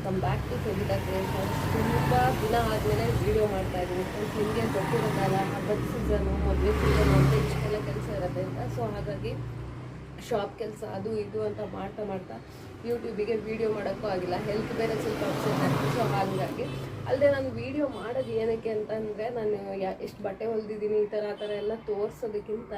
Welcome back to Savita creations. ತುಂಬ ದಿನ ಆದಮೇಲೆ ವೀಡಿಯೋ ಮಾಡ್ತಾ ಇದ್ದೀನಿ ಫ್ರೆಂಡ್ಸ್. ನಿಮಗೆ ಗೊತ್ತಿರೋದಲ್ಲ, ಹಬ್ಬದ ಸೀಸನು, ಮದುವೆ ಸೀಸನು ಅಂತ ಇಷ್ಟೆಲ್ಲ ಕೆಲಸ ಇರುತ್ತೆ ಅಂತ. ಸೊ ಹಾಗಾಗಿ ಶಾಪ್ ಕೆಲಸ ಅದು ಇದು ಅಂತ ಮಾಡ್ತಾ ಯೂಟ್ಯೂಬಿಗೆ ವೀಡಿಯೋ ಮಾಡೋಕ್ಕೂ ಆಗಿಲ್ಲ. ಹೆಲ್ತ್ ಬೇರೆ ಸ್ವಲ್ಪ ಅಪ್ಸೆಟ್ ಆಗ್ತದೆ. ಸೊ ಹಾಗಾಗಿ ಅಲ್ಲದೆ ನಾನು ವೀಡಿಯೋ ಮಾಡೋದು ಏನಕ್ಕೆ ಅಂತಂದರೆ, ನಾನು ಎಷ್ಟು ಬಟ್ಟೆ ಹೊಲ್ದಿದ್ದೀನಿ ಈ ಥರ ಎಲ್ಲ ತೋರಿಸೋದಕ್ಕಿಂತ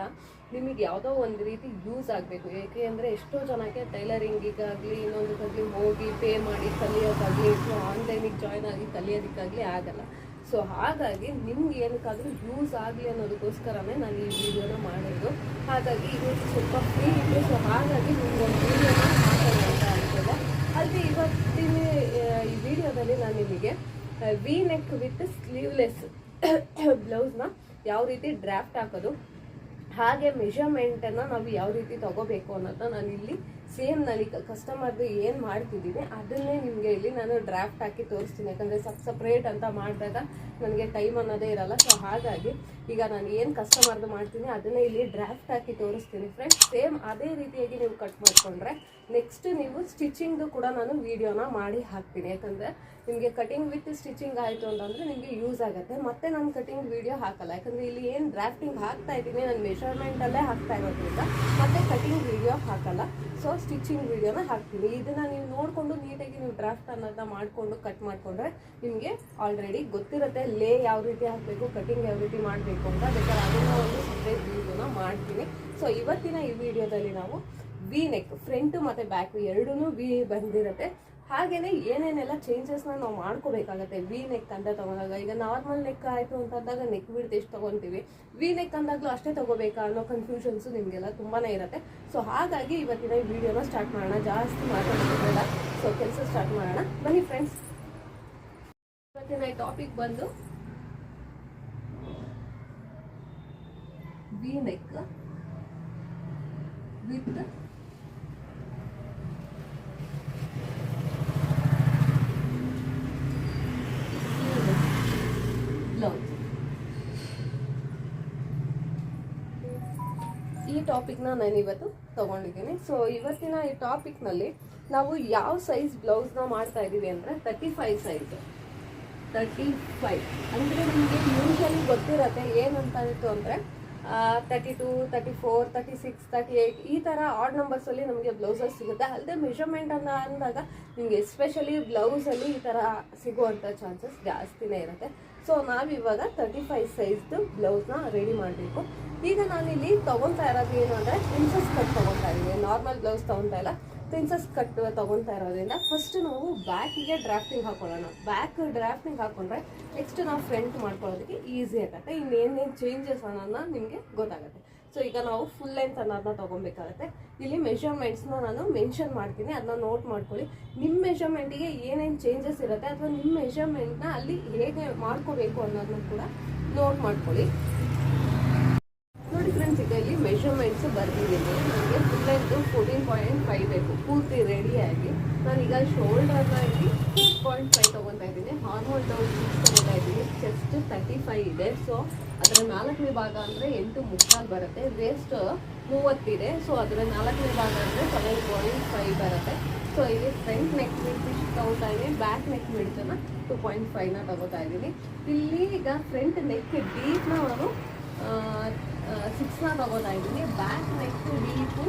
ನಿಮಗೆ ಯಾವುದೋ ಒಂದು ರೀತಿ ಯೂಸ್ ಆಗಬೇಕು. ಏಕೆ ಅಂದರೆ ಎಷ್ಟೋ ಜನಕ್ಕೆ ಟೈಲರಿಂಗಿಗಾಗಲಿ ಇನ್ನೊಂದಕ್ಕಾಗಲಿ ಹೋಗಿ ಪೇ ಮಾಡಿ ಕಲಿಯೋಕ್ಕಾಗಲಿ ಸೊ ಆನ್ಲೈನಿಗೆ ಜಾಯ್ನ್ ಆಗಿ ಕಲಿಯೋದಕ್ಕಾಗಲಿ ಆಗಲ್ಲ. ಸೊ ಹಾಗಾಗಿ ನಿಮ್ಗೆ ಏನಕ್ಕಾದರೂ ಯೂಸ್ ಆಗಲಿ ಅನ್ನೋದಕ್ಕೋಸ್ಕರನೇ ನಾನು ಈ ವಿಡಿಯೋನ ಮಾಡೋದು. ಹಾಗಾಗಿ ಇವತ್ತು ಸ್ವಲ್ಪ ಫ್ರೀ ಇತ್ತು. ಸೊ ಹಾಗಾಗಿ ನಿಮ್ಗೊಂದು ವೀಡಿಯೋನ ಹಾಕೋಣ ಅಂತ ಅನ್ಕೋದೆ. ಅಲ್ಲದೆ ಇವತ್ತಿನ ಈ ವಿಡಿಯೋದಲ್ಲಿ ನಾನು ನಿಮಗೆ ವಿ ನೆಕ್ ವಿತ್ ಸ್ಲೀವ್ಲೆಸ್ ಬ್ಲೌಸ್ನ ಯಾವ ರೀತಿ ಡ್ರಾಫ್ಟ್ ಹಾಕೋದು, ಹಾಗೆ ಮೆಷರ್ಮೆಂಟನ್ನು ನಾವು ಯಾವ ರೀತಿ ತೊಗೋಬೇಕು ಅನ್ನೋದನ್ನ ನಾನು ಇಲ್ಲಿ ಸೇಮ್ ನನಗೆ ಕಸ್ಟಮರ್ದು ಏನು ಮಾಡ್ತಿದ್ದೀನಿ ಅದನ್ನೇ ನಿಮಗೆ ಇಲ್ಲಿ ನಾನು ಡ್ರಾಫ್ಟ್ ಹಾಕಿ ತೋರಿಸ್ತೀನಿ. ಯಾಕಂದರೆ ಸಪ್ರೇಟ್ ಅಂತ ಮಾಡಿದಾಗ ನನಗೆ ಟೈಮ್ ಅನ್ನೋದೇ ಇರಲ್ಲ. ಸೊ ಹಾಗಾಗಿ ಈಗ ನಾನು ಏನು ಕಸ್ಟಮರ್ದು ಮಾಡ್ತೀನಿ ಅದನ್ನೇ ಇಲ್ಲಿ ಡ್ರಾಫ್ಟ್ ಹಾಕಿ ತೋರಿಸ್ತೀನಿ ಫ್ರೆಂಡ್ಸ್. ಸೇಮ್ ಅದೇ ರೀತಿಯಾಗಿ ನೀವು ಕಟ್ ಮಾಡಿಕೊಂಡ್ರೆ ನೆಕ್ಸ್ಟ್ ನೀವು ಸ್ಟಿಚಿಂಗ್ದು ಕೂಡ ನಾನು ವೀಡಿಯೋನ ಮಾಡಿ ಹಾಕ್ತೀನಿ. ಯಾಕಂದರೆ ನಿಮಗೆ ಕಟಿಂಗ್ ವಿತ್ ಸ್ಟಿಚಿಂಗ್ ಆಯಿತು ಅಂತಂದರೆ ನಿಮಗೆ ಯೂಸ್ ಆಗುತ್ತೆ. ಮತ್ತೆ ನಾನು ಕಟಿಂಗ್ ವೀಡಿಯೋ ಹಾಕಲ್ಲ. ಯಾಕಂದರೆ ಇಲ್ಲಿ ಏನು ಡ್ರಾಫ್ಟಿಂಗ್ ಹಾಕ್ತಾ ಇದ್ದೀನಿ ನಾನು ಮೆಷರ್ಮೆಂಟಲ್ಲೇ ಹಾಕ್ತಾ ಇರೋದ್ರಿಂದ ಮತ್ತೆ ಕಟಿಂಗ್ ವೀಡಿಯೋ ಹಾಕಲ್ಲ. ಸೊ ಸ್ಟಿಚಿಂಗ್ ವೀಡಿಯೋನ ಹಾಕ್ತೀನಿ. ಇದನ್ನು ನೀವು ನೋಡಿಕೊಂಡು ನೀಟಾಗಿ ನೀವು ಡ್ರಾಫ್ಟ್ ಅನ್ನೋದನ್ನ ಮಾಡಿಕೊಂಡು ಕಟ್ ಮಾಡಿಕೊಂಡ್ರೆ ನಿಮಗೆ ಆಲ್ರೆಡಿ ಗೊತ್ತಿರುತ್ತೆ ಲೇ ಯಾವ ರೀತಿ ಹಾಕಬೇಕು, ಕಟಿಂಗ್ ಯಾವ ರೀತಿ ಮಾಡಬೇಕು ಅಂತ. ಬೇಕಾದ್ರೆ ಅದನ್ನು ಒಂದು ಸಪ್ರೇಟ್ ವೀಡಿಯೋನ ಮಾಡ್ತೀನಿ. ಸೊ ಇವತ್ತಿನ ಈ ವಿಡಿಯೋದಲ್ಲಿ ನಾವು ವಿ ನೆಕ್ ಫ್ರಂಟ್ ಮತ್ತು ಬ್ಯಾಕ್ ಎರಡೂ ವಿ ಬಂದಿರುತ್ತೆ. ಹಾಗೆಯೇ ಏನೇನೆಲ್ಲ ಚೇಂಜಸ್ನ ನಾವು ಮಾಡ್ಕೋಬೇಕಾಗತ್ತೆ ವಿ ನೆಕ್ ಅಂತ ತೊಗೊಂಡಾಗ. ಈಗ ನಾರ್ಮಲ್ ನೆಕ್ ಆಯಿತು ಅಂತಂದಾಗ ನೆಕ್ ಬಿಡ್ತು ಎಷ್ಟು ತೊಗೊತೀವಿ, ವಿ ನೆಕ್ ಅಂದಾಗಲೂ ಅಷ್ಟೇ ತೊಗೋಬೇಕಾ ಅನ್ನೋ ಕನ್ಫ್ಯೂಷನ್ಸು ನಿಮಗೆಲ್ಲ ತುಂಬಾ ಇರುತ್ತೆ. ಸೊ ಹಾಗಾಗಿ ಇವತ್ತಿನ ಈ ವಿಡಿಯೋನ ಸ್ಟಾರ್ಟ್ ಮಾಡೋಣ. ಜಾಸ್ತಿ ಮಾತಾಡೋದಿಲ್ಲ, ಸೊ ಕೆಲಸ ಸ್ಟಾರ್ಟ್ ಮಾಡೋಣ ಬನ್ನಿ ಫ್ರೆಂಡ್ಸ್. ಇವತ್ತಿನ ಈ ಟಾಪಿಕ್ ಬಂದು ವಿ ನೆಕ್ ವಿತ್ ಬ್ಲೌಸ್. ಈ ಟಾಪಿಕ್ನ ನಾನು ಇವತ್ತು ತೊಗೊಂಡಿದ್ದೀನಿ. ಸೊ ಇವತ್ತಿನ ಈ ಟಾಪಿಕ್ನಲ್ಲಿ ನಾವು ಯಾವ ಸೈಜ್ ಬ್ಲೌಸ್ನ ಮಾಡ್ತಾ ಇದ್ದೀವಿ ಅಂದರೆ 35 ಸೈಜ್. 35 ಅಂದರೆ ನಿಮಗೆ ಯೂಶಲಿ ಗೊತ್ತಿರತ್ತೆ ಏನಂತ ಇತ್ತು ಅಂದರೆ 32, 34, 36, 38 ಈ ಥರ ಆಡ್ ನಂಬರ್ಸಲ್ಲಿ ನಮಗೆ ಬ್ಲೌಸಸ್ ಸಿಗುತ್ತೆ. ಅಲ್ಲದೆ ಮೆಷರ್ಮೆಂಟ್ ಅಂತ ಅಂದಾಗ ನಿಮಗೆ ಎಸ್ಪೆಷಲಿ ಬ್ಲೌಸಲ್ಲಿ ಈ ಥರ ಸಿಗುವಂಥ ಚಾನ್ಸಸ್ ಜಾಸ್ತಿನೇ ಇರುತ್ತೆ. ಸೊ ನಾವಿವಾಗ 35 ಸೈಜ್ದು ಬ್ಲೌಸ್ನ ರೆಡಿ ಮಾಡಬೇಕು. ಈಗ ನಾನಿಲ್ಲಿ ತೊಗೊತಾ ಇರೋದು ಏನು ಅಂದರೆ ಪ್ರಿನ್ಸಸ್ ಕಟ್ ತೊಗೊತಾ ಇದ್ದೀನಿ. ನಾರ್ಮಲ್ ಬ್ಲೌಸ್ ತೊಗೊತಾ ಇಲ್ಲ, ಪ್ರಿನ್ಸಸ್ ಕಟ್ ತೊಗೊತಾ ಇರೋದ್ರಿಂದ ಫಸ್ಟ್ ನಾವು ಬ್ಯಾಕಿಗೆ ಡ್ರಾಫ್ಟಿಂಗ್ ಹಾಕೊಳ್ಳೋಣ. ಬ್ಯಾಕ್ ಡ್ರಾಫ್ಟಿಂಗ್ ಹಾಕೊಂಡ್ರೆ ನೆಕ್ಸ್ಟ್ ನಾವು ಫ್ರಂಟ್ ಮಾಡ್ಕೊಳ್ಳೋದಕ್ಕೆ ಈಸಿ ಆಗುತ್ತೆ. ಇನ್ನೇನೇನು ಚೇಂಜಸ್ ಅನ್ನೋದನ್ನ ನಿಮಗೆ ಗೊತ್ತಾಗುತ್ತೆ. ಸೊ ಈಗ ನಾವು ಫುಲ್ ಲೆಂತ್ ಅನ್ನೋದನ್ನ ತೊಗೊಬೇಕಾಗುತ್ತೆ. ಇಲ್ಲಿ ಮೆಷರ್ಮೆಂಟ್ಸ್ನ ನಾನು ಮೆನ್ಷನ್ ಮಾಡ್ತೀನಿ, ಅದನ್ನ ನೋಟ್ ಮಾಡ್ಕೊಳ್ಳಿ. ನಿಮ್ಮ ಮೆಷರ್ಮೆಂಟಿಗೆ ಏನೇನು ಚೇಂಜಸ್ ಇರುತ್ತೆ ಅಥವಾ ನಿಮ್ಮ ಮೆಷರ್ಮೆಂಟ್ನ ಅಲ್ಲಿ ಹೇಗೆ ಮಾಡ್ಕೋಬೇಕು ಅನ್ನೋದನ್ನ ಕೂಡ ನೋಟ್ ಮಾಡ್ಕೊಳ್ಳಿ. ನೋಡಿ ಫ್ರೆಂಡ್ಸ್, ಈಗ ಇಲ್ಲಿ ಮೆಷರ್ಮೆಂಟ್ಸ್ ಬರ್ತಿದ್ದೀನಿ. ನನಗೆ ಫುಲ್ ಲೆಂತ್ 14.5 ಬೇಕು ಪೂರ್ತಿ ರೆಡಿಯಾಗಿ. ನಾನೀಗ ಶೋಲ್ಡರ್ನ ಇಲ್ಲಿ 6.5 ತೊಗೊತಾ ಇದ್ದೀನಿ, ಹಾರ್ಮೋನ್ ಡೌನ್ 6 ತೊಗೊತಾ ಇದ್ದೀನಿ, ಚೆಸ್ಟ್ 35 ಇದೆ. ಸೊ ಅದರ 4ನೇ ಭಾಗ ಅಂದರೆ 8.75 ಬರುತ್ತೆ. ವೇಸ್ಟ್ 30 ಇದೆ. ಸೊ ಅದರ 4ನೇ ಭಾಗ ಅಂದರೆ 7.5 ಬರುತ್ತೆ. ಸೊ ಇಲ್ಲಿ ಫ್ರಂಟ್ ನೆಕ್ ಮಿಡ್ತ್ ಇಷ್ಟು ತೊಗೊತಾ ಇದ್ದೀನಿ, ಬ್ಯಾಕ್ ನೆಕ್ ಮಿಡ್ತನ್ನು 2.5ನ ತೊಗೋತಾ ಇದ್ದೀನಿ. ಇಲ್ಲಿ ಈಗ ಫ್ರಂಟ್ ನೆಕ್ ಡೀಪ್ನ ನಾನು 6ನ ತೊಗೋತಾ ಇದ್ದೀನಿ. ಬ್ಯಾಕ್ ನೆಕ್ ಡೀಪು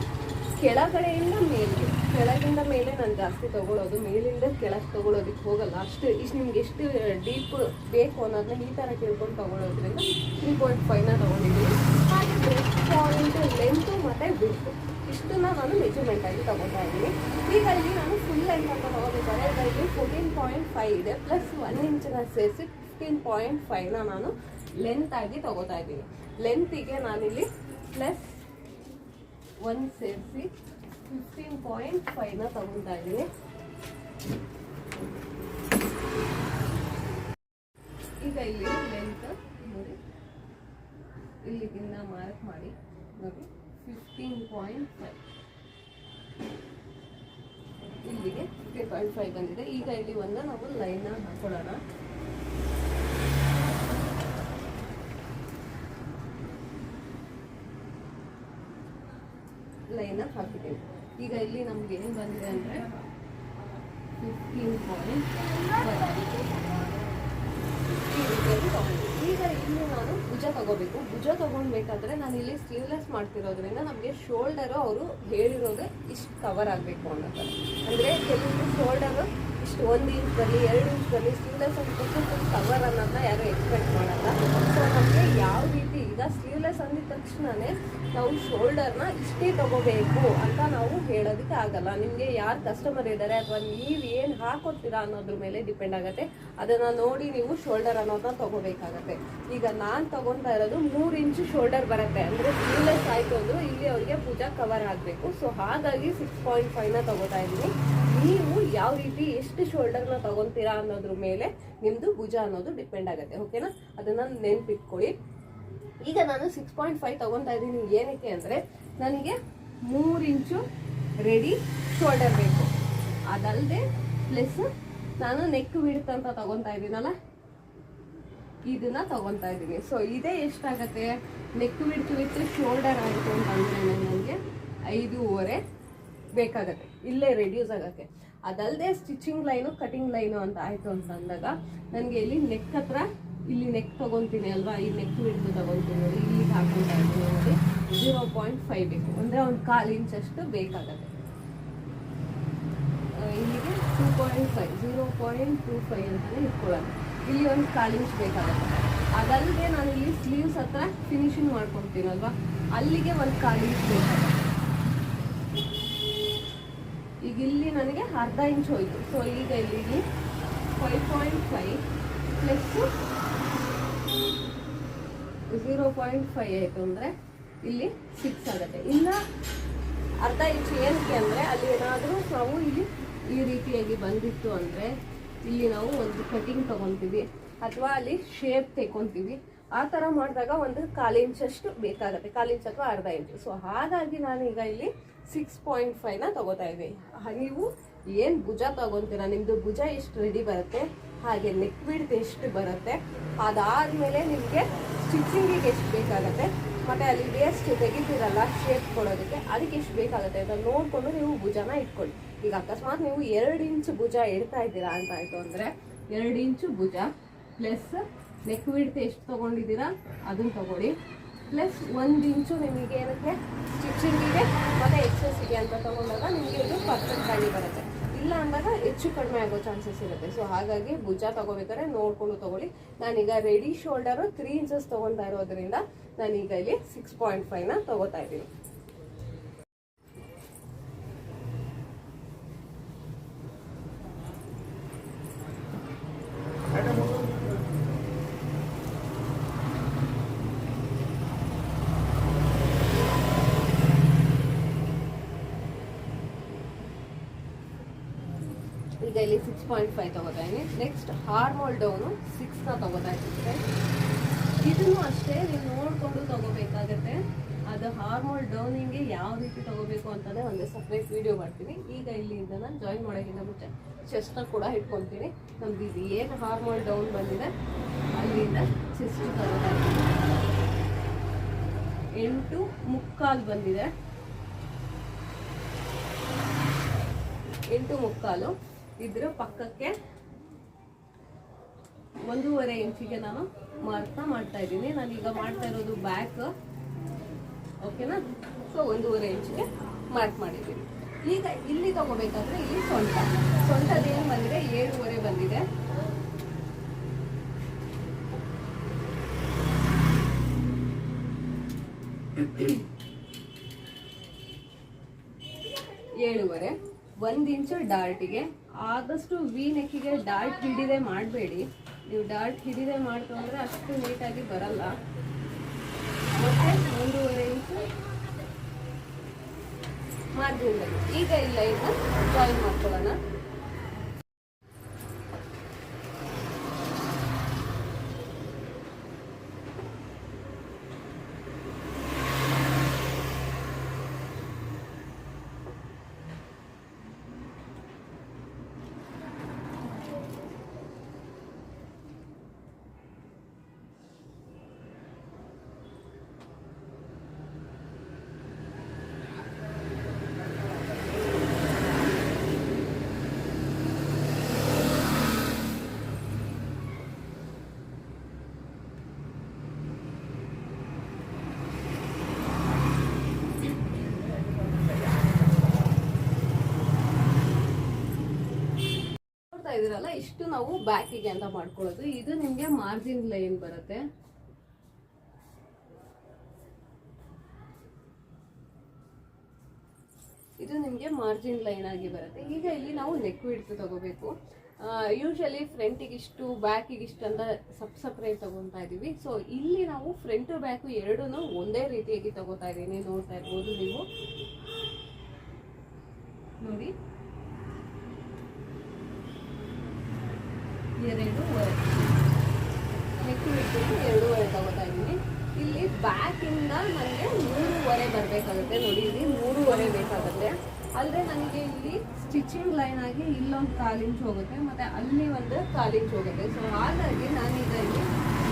ಕೆಳಗಡೆಯಿಂದ ಮೇಲೆ, ಕೆಳಗಿಂದ ಮೇಲೆ ನಾನು ಜಾಸ್ತಿ ತೊಗೊಳ್ಳೋದು, ಮೇಲಿಂದ ಕೆಳಗೆ ತೊಗೊಳೋದಕ್ಕೆ ಹೋಗಲ್ಲ. ಇಷ್ಟು ನಿಮ್ಗೆ ಎಷ್ಟು ಡೀಪ್ ಬೇಕು ಅನ್ನೋದನ್ನ ಈ ಥರ ಕೇಳ್ಕೊಂಡು ತೊಗೊಳೋದ್ರಿಂದ 3.5ನ ತೊಗೊಂಡಿದ್ದೀನಿ. ಹಾಗೆ ಬ್ರೆಸ್ಟ್ ಪಾಯಿಂಟ್ ಲೆಂತು ಮತ್ತು ಬಿಡ್ತು ಇಷ್ಟನ್ನ ನಾನು ಮೆಜರ್ಮೆಂಟಾಗಿ ತೊಗೊತಾ ಇದ್ದೀನಿ. ಈಗ ಇಲ್ಲಿ ನಾನು ಫುಲ್ ಲೆಂತ್ ಅಂತ ತೊಗೋಬೇಕಾದ್ರೆ ಇದರಲ್ಲಿ 14.5 ಇದೆ, ಪ್ಲಸ್ 1 ಇಂಚನ್ನ ಸೇರಿಸಿ 15.5ನ ನಾನು ಲೆಂತ್ ಆಗಿ ತೊಗೋತಾ ಇದ್ದೀನಿ. ಲೆಂತಿಗೆ ನಾನಿಲ್ಲಿ ಪ್ಲಸ್ 1 ಸೇರಿಸಿ 15.5ನ ತಗೊತಾ ಇದ್ದೀನಿ. ಈಗ ಇಲ್ಲಿ ಲೆಂತ್ ನೋಡಿ, ಇಲ್ಲಿಗಿಂದ ಮಾರ್ಕ್ ಮಾಡಿ ನೋಡಿ 15.5, ಇಲ್ಲಿಗೆ 15.5 ಬಂದಿದೆ. ಈಗ ಇಲ್ಲಿ ಒಂದು ನಾವು ಲೈನ್ನ ಹಾಕೊಳ್ಳೋಣ. ಲೈನ ಹಾಕಿದ್ದೀವಿ. ಈಗ ಇಲ್ಲಿ ನಮ್ಗೆ ಏನು ಬಂದಿದೆ ಅಂದರೆ ಈಗ ಇಲ್ಲಿ ನಾನು ಭುಜ ತಗೋಬೇಕು. ಭುಜ ತಗೊಳ್ಬೇಕಾದ್ರೆ ನಾನು ಇಲ್ಲಿ ಸ್ಲೀವ್ಲೆಸ್ ಮಾಡ್ತಿರೋದ್ರಿಂದ ನಮಗೆ ಶೋಲ್ಡರು ಅವರು ಹೇಳಿರೋದೇ ಇಷ್ಟು ಕವರ್ ಆಗಬೇಕು ಅನ್ನೋದು. ಅಂದರೆ ಕೆಲವೊಂದು ಶೋಲ್ಡರು ಇಷ್ಟು 1 ಇಂಚ್ ಬರಲಿ 2 ಇಂಚ್ ಬರಲಿ ಸ್ಲೀವ್ಲೆಸ್ ಅಂತ ಕವರ್ ಅನ್ನೋದನ್ನ ಯಾರು ಎಕ್ಸ್ಪೆಕ್ಟ್ ಮಾಡಲ್ಲ. ಸೊ ನಮಗೆ ಯಾವ ರೀತಿ ಈಗ ಸ್ಲೀವ್ಲೆಸ್ ಅಂದಿದ ತಕ್ಷಣವೇ ನಾವು ಶೋಲ್ಡರ್ನ ಇಷ್ಟೇ ತಗೋಬೇಕು ಅಂತ ನಾವು ಹೇಳೋದಕ್ಕೆ ಆಗಲ್ಲ. ನಿಮಗೆ ಯಾರು ಕಸ್ಟಮರ್ ಇದ್ದಾರೆ ಅಥವಾ ನೀವು ಏನು ಹಾಕೊಡ್ತೀರಾ ಅನ್ನೋದ್ರ ಮೇಲೆ ಡಿಪೆಂಡ್ ಆಗುತ್ತೆ. ಅದನ್ನು ನೋಡಿ ನೀವು ಶೋಲ್ಡರ್ ಅನ್ನೋದನ್ನ ತಗೋಬೇಕಾಗತ್ತೆ. ಈಗ ನಾನು ತಗೊತಾ ಇರೋದು 3 ಇಂಚು ಶೋಲ್ಡರ್ ಬರುತ್ತೆ. ಅಂದರೆ ಸ್ಲೀವ್ಲೆಸ್ ಆಯಿತು ಅಂದರೂ ಇಲ್ಲಿ ಅವರಿಗೆ ಭುಜ ಕವರ್ ಆಗಬೇಕು. ಸೊ ಹಾಗಾಗಿ 6.5ನ ತಗೋತಾ ಇದ್ದೀನಿ. ನೀವು ಯಾವ ರೀತಿ ಎಷ್ಟು ಶೋಲ್ಡರ್ನ ತಗೊತೀರಾ ಅನ್ನೋದ್ರ ಮೇಲೆ ನಿಮ್ಮದು ಭುಜ ಅನ್ನೋದು ಡಿಪೆಂಡ್ ಆಗುತ್ತೆ. ಓಕೆನಾ, ಅದನ್ನು ನೆನ್ಪಿಟ್ಕೊಳ್ಳಿ. ಈಗ ನಾನು 6.5 ತಗೊತಾ ಇದ್ದೀನಿ. ಏನಕ್ಕೆ ಅಂದರೆ ನನಗೆ 3 ಇಂಚು ರೆಡಿ ಶೋಲ್ಡರ್ ಬೇಕು. ಅದಲ್ಲದೆ ಪ್ಲಸ್ ನಾನು ನೆಕ್ ವಿಡ್ತ್ ಅಂತ ತಗೊತಾ ಇದ್ದೀನಲ್ಲ, ಇದನ್ನ ತಗೊತಾ ಇದ್ದೀನಿ. ಸೊ ಇದೇ ಎಷ್ಟಾಗತ್ತೆ, ನೆಕ್ ವಿಡ್ತ್ ವಿತ್ ಶೋಲ್ಡರ್ ಆಯಿತು ಅಂತಂದರೆ ನನಗೆ 5.5 ಬೇಕಾಗತ್ತೆ ಇಲ್ಲೇ ರೆಡ್ಯೂಸ್ ಆಗೋಕ್ಕೆ. ಅದಲ್ಲದೆ ಸ್ಟಿಚಿಂಗ್ ಲೈನು ಕಟಿಂಗ್ ಲೈನು ಅಂತ ಆಯಿತು ಅಂತ ಅಂದಾಗ ನನಗೆ ಇಲ್ಲಿ ನೆಕ್ ಹತ್ರ ಇಲ್ಲಿ ನೆಕ್ ತೊಗೊತೀನಿ ಅಲ್ವಾ, ಈ ನೆಕ್ ವಿಡ್ತ್ ತೊಗೊತೀನಿ ನೋಡಿ, ಇಲ್ಲಿ ಹಾಕೊತಾ ಇದ್ದೀನಿ ನೋಡಿ 0.5 ಬೇಕು. ಅಂದರೆ ಒಂದು 1/4 ಇಂಚಷ್ಟು ಬೇಕಾಗತ್ತೆ. ಇಲ್ಲಿಗೆ 2.5 0.25 ಅಂತಲೇ ಇಟ್ಕೊಳ್ಳೋಣ. ಇಲ್ಲಿ ಒಂದು 1/4 ಇಂಚ್ ಬೇಕಾಗುತ್ತೆ. ಅದಲ್ಲದೆ ನಾನು ಇಲ್ಲಿ ಸ್ಲೀವ್ಸ್ ಹತ್ರ ಫಿನಿಶಿಂಗ್ ಮಾಡ್ಕೊತೀನಲ್ವಾ, ಅಲ್ಲಿಗೆ ಒಂದು 1/4 ಇಂಚ್ ಬೇಕಾಗುತ್ತೆ. ಈಗ ಇಲ್ಲಿ ನನಗೆ 1/2 ಇಂಚ್ ಹೋಯಿತು. ಸೊ ಈಗ ಇಲ್ಲಿಗೆ 5.5 ಪ್ಲಸ್ 0.5 ಆಯಿತು ಅಂದರೆ ಇಲ್ಲಿ 6 ಆಗುತ್ತೆ. ಇಲ್ಲ 1/2 ಇಂಚ್ ಏನಕ್ಕೆ ಅಂದರೆ ಅಲ್ಲಿ ಏನಾದರೂ ನಾವು ಇಲ್ಲಿ ಈ ರೀತಿಯಾಗಿ ಬಂದಿತ್ತು ಅಂದರೆ ಇಲ್ಲಿ ನಾವು ಒಂದು ಕಟಿಂಗ್ ತೊಗೊತೀವಿ ಅಥವಾ ಅಲ್ಲಿ ಶೇಪ್ ತೆಕ್ಕೊತೀವಿ. ಆ ಥರ ಮಾಡಿದಾಗ ಒಂದು 1/4 ಇಂಚಷ್ಟು ಬೇಕಾಗುತ್ತೆ, 1/4 ಇಂಚ್ ಅಥವಾ 1/2 ಇಂಚು. ಸೊ ಹಾಗಾಗಿ ನಾನೀಗ ಇಲ್ಲಿ 6.5ನ ತಗೋತಾ ಇದ್ದೀನಿ. ನೀವು ಏನು ಭುಜ ತಗೊತೀರಾ, ನಿಮ್ಮದು ಭುಜ ಎಷ್ಟು ರೆಡಿ ಬರುತ್ತೆ, ಹಾಗೆ ನೆಕ್ ವಿಡ್ತ್ ಎಷ್ಟು ಬರುತ್ತೆ, ಅದಾದಮೇಲೆ ನಿಮಗೆ ಸ್ಟಿಚಿಂಗಿಗೆ ಎಷ್ಟು ಬೇಕಾಗುತ್ತೆ, ಮತ್ತು ಅಲ್ಲಿ ವೇಸ್ಟ್ ತೆಗಿತೀರಲ್ಲ ಶೇಪ್ ಕೊಡೋದಕ್ಕೆ, ಅದಕ್ಕೆ ಎಷ್ಟು ಬೇಕಾಗುತ್ತೆ ಅಂತ ನೋಡಿಕೊಂಡು ನೀವು ಭುಜನ ಇಟ್ಕೊಳ್ಳಿ. ಈಗ ಅಕಸ್ಮಾತ್ ನೀವು 2 ಇಂಚ್ ಭುಜ ಇಡ್ತಾ ಇದ್ದೀರಾ ಅಂತ ಆಯಿತು ಅಂದರೆ 2 ಇಂಚು ಭುಜ ಪ್ಲಸ್ ನೆಕ್ ವಿಡ್ತ್ ಎಷ್ಟು ತೊಗೊಂಡಿದ್ದೀರಾ ಅದನ್ನು ತೊಗೊಳ್ಳಿ, ಪ್ಲಸ್ 1 ಇಂಚು ನಿಮಗೆ ಏನಕ್ಕೆ ಸ್ಟಿಚಿಂಗಿಗೆ ಮತ್ತು ಎಕ್ಸಸ್ಸಿಗೆ ಅಂತ ತೊಗೊಂಡಾಗ ನಿಮಗೆ ಇದು ಪರ್ಫೆಕ್ಟ್ ಆಗಿ ಬರುತ್ತೆ. ಇಲ್ಲ ಅಂದಾಗ ಹೆಚ್ಚು ಕಡಿಮೆ ಆಗೋ ಚಾನ್ಸಸ್ ಇರುತ್ತೆ. ಸೊ ಹಾಗಾಗಿ ಭುಜ ತೊಗೋಬೇಕಾದ್ರೆ ನೋಡಿಕೊಂಡು ತೊಗೊಳ್ಳಿ. ನಾನೀಗ ರೆಡಿ ಶೋಲ್ಡರು 3 ಇಂಚಸ್ ತೊಗೊತಾ ಇರೋದ್ರಿಂದ ನಾನೀಗ ಇಲ್ಲಿ 6.5ನ ತೊಗೋತಾ ಇದ್ದೀನಿ. ಈಗ ಇಲ್ಲಿ 6.5 ತಗೋತಾ ಇದ್ದೀನಿ. ನೆಕ್ಸ್ಟ್ ಹಾರ್ಮೋಲ್ ಡೌನು 6ನ ತಗೋತಾ ಇದ್ದೀನಿ. ಇದನ್ನು ಅಷ್ಟೇ ನೀವು ನೋಡಿಕೊಂಡು ತಗೋಬೇಕಾಗತ್ತೆ. ಅದು ಹಾರ್ಮೋಲ್ ಡೌನಿಂಗ್ಗೆ ಯಾವ ರೀತಿ ತಗೋಬೇಕು ಅಂತಲೇ ಒಂದು ಸಪ್ರೇಟ್ ವಿಡಿಯೋ ಮಾಡ್ತೀನಿ. ಈಗ ಇಲ್ಲಿಂದ ನಾನು ಜಾಯಿನ್ ಮಾಡೋಕ್ಕಿಂತ ಮುಂಚೆ ಚೆಸ್ಟ್ನ ಕೂಡ ಇಟ್ಕೊತೀನಿ. ನಮ್ದು ಇದು ಏನು ಹಾರ್ಮೋಲ್ ಡೌನ್ ಬಂದಿದೆ ಅಲ್ಲಿಂದ ಚೆಸ್ಟ್ ತಗೋತಾ ಇದ್ದೀನಿ. 8.75 ಬಂದಿದೆ. 8.75 ಇದ್ರ ಪಕ್ಕಕ್ಕೆ 1.5 ಇಂಚಿಗೆ ನಾನು ಮಾರ್ಕ್ನ ಮಾಡ್ತಾ ಇದ್ದೀನಿ. ನಾನೀಗ ಮಾಡ್ತಾ ಇರೋದು ಬ್ಯಾಕ್, ಓಕೆನಾ. ಸೊ 1.5 ಇಂಚಿಗೆ ಮಾರ್ಕ್ ಮಾಡಿದ್ದೀನಿ. ಈಗ ಇಲ್ಲಿ ತಗೋಬೇಕಾದ್ರೆ ಇಲ್ಲಿ ಸೊಂಟದೇನು ಬಂದಿದೆ 7.5 ಬಂದಿದೆ. ಏಳುವರೆ 1 ಇಂಚು ಡಾರ್ಟಿಗೆ. ಆದಷ್ಟು ವಿ ನೆಕ್ಕಿಗೆ ಡಾರ್ಟ್ ಹಿಡಿದೇ ಮಾಡಬೇಡಿ. ನೀವು ಡಾರ್ಟ್ ಹಿಡಿದೇ ಮಾಡ್ತು ಅಂದರೆ ಅಷ್ಟು ನೀಟಾಗಿ ಬರಲ್ಲ. ಮತ್ತು 1.5 ಇಂಚು ಮಾರ್ಜಿನ್. ಈಗ ಇಲ್ಲ ಇದನ್ನ ಜಾಯಿನ್ ಮಾಡ್ಕೊಳ್ಳೋಣ. ಇದೀರಲ್ಲ, ಇಷ್ಟು ನಾವು ಬ್ಯಾಕಿಗೆ ಅಂತ ಮಾಡ್ಕೊಳ್ಳೋದು. ಇದು ನಿಮ್ಗೆ ಮಾರ್ಜಿನ್ ಲೈನ್ ಬರುತ್ತೆ. ಇದು ನಿಮ್ಗೆ ಮಾರ್ಜಿನ್ ಲೈನ್ ಆಗಿ ಬರುತ್ತೆ. ಈಗ ಇಲ್ಲಿ ನಾವು ನೆಕ್ ವಿಡ್ತ್ ತಗೋಬೇಕು. ಯೂಶಲಿ ಫ್ರಂಟಿಗೆ ಇಷ್ಟು ಬ್ಯಾಕಿಗೆ ಇಷ್ಟು ಅಂತ ಸಪ್ರೇಟ್ ತಗೊತಾ ಇದೀವಿ. ಸೊ ಇಲ್ಲಿ ನಾವು ಫ್ರಂಟ್ ಬ್ಯಾಕು ಎರಡೂ ಒಂದೇ ರೀತಿಯಾಗಿ ತಗೋತಾ ಇದೀನಿ. ನೋಡ್ತಾ ಇರ್ಬೋದು ನೀವು, ನೋಡಿ 2.5 ನೆಕ್ ವಿಡ್ತ್ 2.5 ತಗೋತಾ ಇದೀನಿ. ಇಲ್ಲಿ ಬ್ಯಾಕ್ ಇಂದ ನನಗೆ 3.5 ಬರಬೇಕಾಗುತ್ತೆ. ನೋಡಿ, ಇಲ್ಲಿ 3.5 ಬೇಕಾಗುತ್ತೆ. ಅಲ್ಲದೆ ನನಗೆ ಇಲ್ಲಿ ಸ್ಟಿಚಿಂಗ್ ಲೈನ್ ಆಗಿ ಇಲ್ಲೊಂದು 1/4 ಇಂಚ್ ಹೋಗುತ್ತೆ, ಮತ್ತೆ ಅಲ್ಲಿ ಒಂದು 1/4 ಇಂಚ್ ಹೋಗುತ್ತೆ. ಸೊ ಹಾಗಾಗಿ ನಾನೀಗ ಇಲ್ಲಿ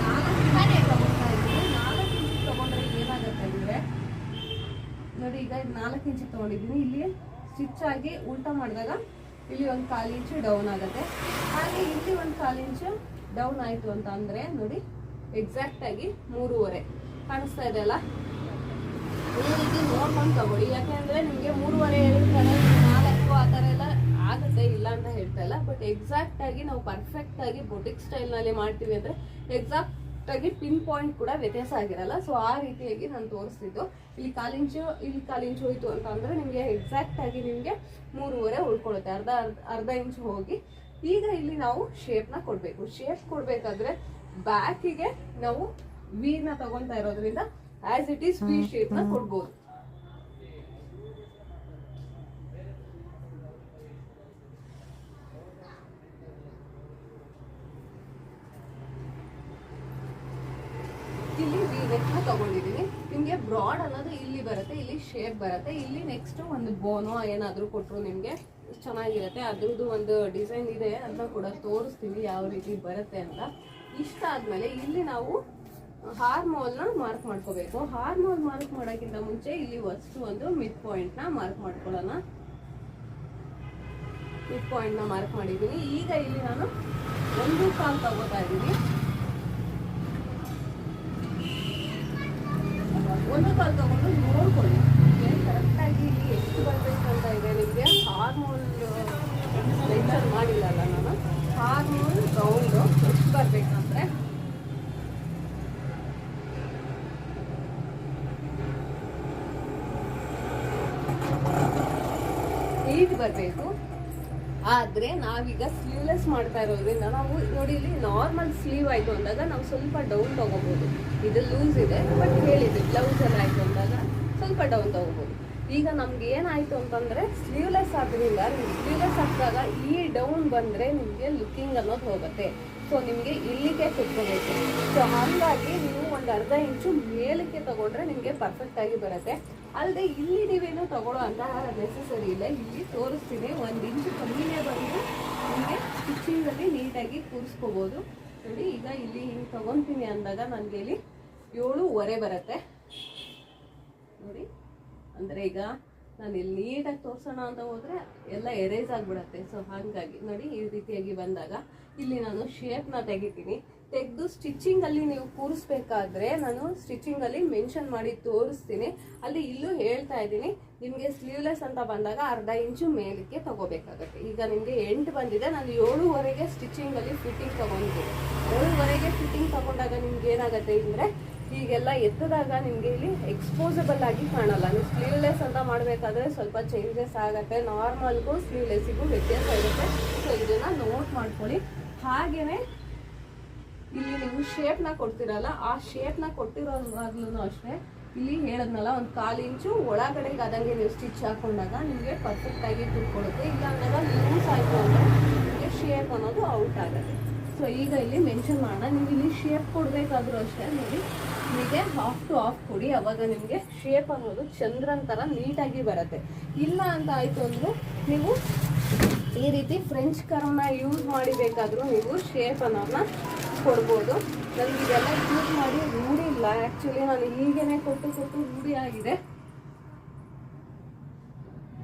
4 ಇಂಚ್ ತಗೊಳ್ತಾ ಇದ್ದೀನಿ. 4 ಇಂಚ್ ತಗೊಂಡ್ರೆ ಏನಾಗುತ್ತೆ ಅಂದರೆ, ನೋಡಿ ಈಗ 4 ಇಂಚ್ ತಗೊಂಡಿದ್ದೀನಿ. ಇಲ್ಲಿ ಸ್ಟಿಚ್ ಆಗಿ ಉಲ್ಟಾ ಮಾಡಿದಾಗ ಇಲ್ಲಿ ಒಂದು 1/4 ಇಂಚ್ ಡೌನ್ ಆಗುತ್ತೆ. ಹಾಗೆ ಇಲ್ಲಿ ಒಂದು 1/4 ಇಂಚ್ ಡೌನ್ ಆಯಿತು ಅಂತ ಅಂದರೆ ನೋಡಿ, ಎಕ್ಸಾಕ್ಟ್ ಆಗಿ 3.5 ಕಾಣಿಸ್ತಾ ಇದೆ ಅಲ್ಲ. ಈ ರೀತಿ ನೋಡ್ಕೊಂಡು ತಗೊಳ್ಳಿ. ಯಾಕೆಂದ್ರೆ ನಿಮಗೆ 3.5 ಹೇಳಿರ್ತಾರೆ, 4 ಆ ಥರ ಎಲ್ಲ ಆಗುತ್ತೆ, ಇಲ್ಲ ಅಂತ ಹೇಳ್ತಾ ಇಲ್ಲ. ಬಟ್ ಎಕ್ಸಾಕ್ಟ್ ಆಗಿ ನಾವು ಪರ್ಫೆಕ್ಟ್ ಆಗಿ ಬೊಟಿಕ್ ಸ್ಟೈಲ್ ನಲ್ಲಿ ಮಾಡ್ತೀವಿ ಅಂದ್ರೆ ಎಕ್ಸಾಕ್ಟ್ ಆಗಿ ಪಿನ್ ಪಾಯಿಂಟ್ ಕೂಡ ವ್ಯತ್ಯಾಸ ಆಗಿರಲ್ಲ. ಸೊ ಆ ರೀತಿಯಾಗಿ ನಾನು ತೋರಿಸ್ತಿದ್ದು. ಇಲ್ಲಿ 1/4 ಇಂಚು ಇಲ್ಲಿ 1/4 ಇಂಚು ಹೋಯ್ತು ಅಂತ ಅಂದ್ರೆ ನಿಮಗೆ ಎಕ್ಸಾಕ್ಟ್ ಆಗಿ ನಿಮಗೆ 3.5 ಉಳ್ಕೊಳ್ಳುತ್ತೆ. ಅರ್ಧ ಇಂಚ್ ಹೋಗಿ ಈಗ ಇಲ್ಲಿ ನಾವು ಶೇಪ್ ನ ಕೊಡ್ಬೇಕು. ಶೇಪ್ ಕೊಡ್ಬೇಕಾದ್ರೆ ಬ್ಯಾಕಿಗೆ ನಾವು ವಿ ನ ತಗೊಂತಾ ಇರೋದ್ರಿಂದ as it is V shape ನ ಕೊಡ್ಬೋದು. ಇಲ್ಲಿ ವಿ ನೆಕ್ ನ ತಗೊಂಡಿದೀನಿ. ನಿಮ್ಗೆ ಬ್ರಾಡ್ ಅನ್ನೋದು ಇಲ್ಲಿ ಬರುತ್ತೆ, ಇಲ್ಲಿ ಶೇಪ್ ಬರುತ್ತೆ. ಇಲ್ಲಿ ನೆಕ್ಸ್ಟ್ ಒಂದು ಬೋನೋ ಏನಾದ್ರೂ ಕೊಟ್ರು ನಿಮ್ಗೆ ಚೆನ್ನಾಗಿರುತ್ತೆ. ಅದ್ರದ್ದು ಒಂದು ಡಿಸೈನ್ ಇದೆ, ಅದನ್ನ ಕೂಡ ತೋರಿಸ್ತೀವಿ ಯಾವ ರೀತಿ ಬರುತ್ತೆ ಅಂತ. ಇಷ್ಟ ಆದ್ಮೇಲೆ ಇಲ್ಲಿ ನಾವು ಹಾರ್ಮೋಲ್ ನ ಮಾರ್ಕ್ ಮಾಡ್ಕೋಬೇಕು. ಹಾರ್ಮೋಲ್ ಮಾರ್ಕ್ ಮಾಡೋಕ್ಕಿಂತ ಮುಂಚೆ ಇಲ್ಲಿ ಒಂದು ಮಿಡ್ ಪಾಯಿಂಟ್ ನ ಮಾರ್ಕ್ ಮಾಡ್ಕೊಳ್ಳೋಣ. ಮಿಡ್ ಪಾಯಿಂಟ್ ನ ಮಾರ್ಕ್ ಮಾಡಿದ್ದೀನಿ. ಈಗ ಇಲ್ಲಿ ನಾನು 1.25 ತಗೋತಾ ಇದ್ದೀನಿ. 1.25 ತಗೊಂಡು ನೋಡ್ಕೊಳ್ಳಿ ಕರೆಕ್ಟ್ ಆಗಿ ಇಲ್ಲಿ ಎಷ್ಟು ಬರ್ಬೇಕಂತ ಇದೆ. ನಿಮಗೆ ಹಾರ್ಮೋಲ್ ಮೆನ್ಷನ್ ಮಾಡಿಲ್ಲಲ್ಲ ನಾನು. ಹಾರ್ಮೋಲ್ ರೌಂಡ್ ಎಷ್ಟು ಬರ್ಬೇಕಂದ್ರೆ 8 ಬರಬೇಕು. ಆದ್ರೆ ನಾವೀಗ ಸ್ಲೀವ್ಲೆಸ್ ಮಾಡ್ತಾ ಇರೋದ್ರಿಂದ ನಾವು ನೋಡಿ, ಇಲ್ಲಿ ನಾರ್ಮಲ್ ಸ್ಲೀವ್ ಆಯ್ತು ಅಂದಾಗ ನಾವು ಸ್ವಲ್ಪ ಡೌನ್ ತಗೋಬಹುದು. ಇದು ಲೂಸ್ ಇದೆ, ಬಟ್ ಹೇಳಿದ್ವಿ ಬ್ಲೌಸ್ ಎಲ್ಲ ಆಯ್ತು ಅಂದಾಗ ಸ್ವಲ್ಪ ಡೌನ್ ತಗೋಬಹುದು. ಈಗ ನಮ್ಗೆ ಏನಾಯ್ತು ಅಂತಂದ್ರೆ ಸ್ಲೀವ್ಲೆಸ್ ಆದ್ರಿಂದ ಸ್ಲೀವ್ಲೆಸ್ ಹಾಕಿದಾಗ ಈ ಡೌನ್ ಬಂದ್ರೆ ನಿಮ್ಗೆ ಲುಕಿಂಗ್ ಅನ್ನೋದು ಹೋಗುತ್ತೆ. ಸೊ ನಿಮ್ಗೆ ಇಲ್ಲಿಗೆ ಕುತ್ಕೋಬೇಕು. ಸೊ ಹಾಗಾಗಿ ನೀವು ಒಂದು ಅರ್ಧ ಇಂಚು ಮೇಲಕ್ಕೆ ತಗೊಂಡ್ರೆ ನಿಮ್ಗೆ ಪರ್ಫೆಕ್ಟ್ ಆಗಿ ಬರುತ್ತೆ. ಅಲ್ಲದೆ ಇಲ್ಲಿ ನೀವೇನು ತಗೊಳ್ಳೋ ಅಂತ ನೆಸೆಸರಿ ಇಲ್ಲ. ಇಲ್ಲಿ ತೋರಿಸ್ತೀನಿ, 1 ಇಂಚು ಕಮ್ಮಿನೇ ಬಂದು ನಿಮಗೆ ಸ್ಟಿಚಿಂಗ್ ಅಲ್ಲಿ ನೀಟಾಗಿ ಕೂರಿಸ್ಕೋಬಹುದು. ನೋಡಿ, ಈಗ ಇಲ್ಲಿ ಹಿಂಗೆ ತಗೊಂತೀನಿ ಅಂದಾಗ ನನಗೆ ಇಲ್ಲಿ 7.25 ಬರುತ್ತೆ. ನೋಡಿ, ಅಂದ್ರೆ ಈಗ ನಾನು ಇಲ್ಲಿ ನೀಟಾಗಿ ತೋರ್ಸೋಣ ಅಂತ ಹೋದ್ರೆ ಎಲ್ಲ ಎರೇಸ್ ಆಗಿಬಿಡತ್ತೆ. ಸೊ ಹಾಗಾಗಿ ನೋಡಿ, ಈ ರೀತಿಯಾಗಿ ಬಂದಾಗ ಇಲ್ಲಿ ನಾನು ಶೇಪ್ನ ತೆಗಿತೀನಿ. ತೆಗೆದು ಸ್ಟಿಚಿಂಗ್ ಅಲ್ಲಿ ನೀವು ಕೂರಿಸ್ಬೇಕಾದ್ರೆ ನಾನು ಸ್ಟಿಚಿಂಗ್ ಅಲ್ಲಿ ಮೆನ್ಷನ್ ಮಾಡಿ ತೋರಿಸ್ತೀನಿ. ಅಲ್ಲಿ ಇಲ್ಲೂ ಹೇಳ್ತಾ ಇದ್ದೀನಿ, ನಿಮಗೆ ಸ್ಲೀವ್ಲೆಸ್ ಅಂತ ಬಂದಾಗ ಅರ್ಧ ಇಂಚು ಮೇಲಕ್ಕೆ ತಗೋಬೇಕಾಗತ್ತೆ. ಈಗ ನಿಮಗೆ 8 ಬಂದಿದೆ, ನಾನು 7.25ಗೆ ಸ್ಟಿಚಿಂಗ್ ಅಲ್ಲಿ ಫಿಟ್ಟಿಂಗ್ ತಗೊಂಡಿದ್ದೀನಿ. 7.25ಗೆ ಫಿಟ್ಟಿಂಗ್ ತಗೊಂಡಾಗ ನಿಮ್ಗೆ ಏನಾಗುತ್ತೆ ಅಂದ್ರೆ ಹೀಗೆಲ್ಲ ಎತ್ತದಾಗ ನಿಮ್ಗೆ ಇಲ್ಲಿ ಎಕ್ಸ್ಪೋಸಬಲ್ ಆಗಿ ಕಾಣಲ್ಲ. ನೀವು ಸ್ಲೀವ್ಲೆಸ್ ಅಂತ ಮಾಡಬೇಕಾದ್ರೆ ಸ್ವಲ್ಪ ಚೇಂಜಸ್ ಆಗುತ್ತೆ. ನಾರ್ಮಲ್ಗೂ ಸ್ಲೀವ್ಲೆಸ್ಸಿಗೂ ವ್ಯತ್ಯಾಸ ಇರುತ್ತೆ. ಸೊ ಇದನ್ನ ನೋಟ್ ಮಾಡ್ಕೊಳ್ಳಿ. ಹಾಗೇನೆ ಇಲ್ಲಿ ನೀವು ಶೇಪ್ನ ಕೊಡ್ತಿರಲ್ಲ, ಆ ಶೇಪ್ನ ಕೊಟ್ಟಿರೋವಾಗ್ಲೂ ಅಷ್ಟೇ ಇಲ್ಲಿ ಹೇಳದ್ನಲ್ಲ, 1/4 ಇಂಚು ಒಳಗಡೆಗೆ ಆದಂಗೆ ನೀವು ಸ್ಟಿಚ್ ಹಾಕೊಂಡಾಗ ನಿಮಗೆ ಪರ್ಫೆಕ್ಟ್ ಆಗಿ ಕೂತ್ಕೊಳ್ಳುತ್ತೆ. ಇಲ್ಲ ಅಂದಾಗ ಲೂಸ್ ಆಯ್ತು ಅಂದ್ರೆ ನಿಮಗೆ ಶೇಪ್ ಅನ್ನೋದು ಔಟ್ ಆಗುತ್ತೆ. ಸೊ ಈಗ ಇಲ್ಲಿ ಮೆನ್ಷನ್ ಮಾಡೋಣ. ನೀವು ಇಲ್ಲಿ ಶೇಪ್ ಕೊಡಬೇಕಾದ್ರೂ ಅಷ್ಟೇ ನೋಡಿ, ನಿಮಗೆ ಹಾಫ್ ಟು ಹಾಫ್ ಕೊಡಿ. ಅವಾಗ ನಿಮಗೆ ಶೇಪ್ ಅನ್ನೋದು ಚಂದ್ರನ್ ಥರ ನೀಟಾಗಿ ಬರುತ್ತೆ. ಇಲ್ಲ ಅಂತ ಆಯಿತು ಅಂದ್ರೆ ನೀವು ಈ ರೀತಿ ಫ್ರೆಂಚ್ ಕರ್ವ್ನ ಯೂಸ್ ಮಾಡಿ ಬೇಕಾದರೂ ನೀವು ಶೇಪ್ ಅನ್ನೋದನ್ನ ಕೊಡ್ಬೋದು. ನನಗೆ ಇದೆಲ್ಲ ಯೂಸ್ ಮಾಡಿ ರೂಢಿ ಇಲ್ಲ. ಆ್ಯಕ್ಚುಲಿ ನಾನು ಹೀಗೇನೆ ಕೊಟ್ಟು ರೂಢಿ ಆಗಿದೆ.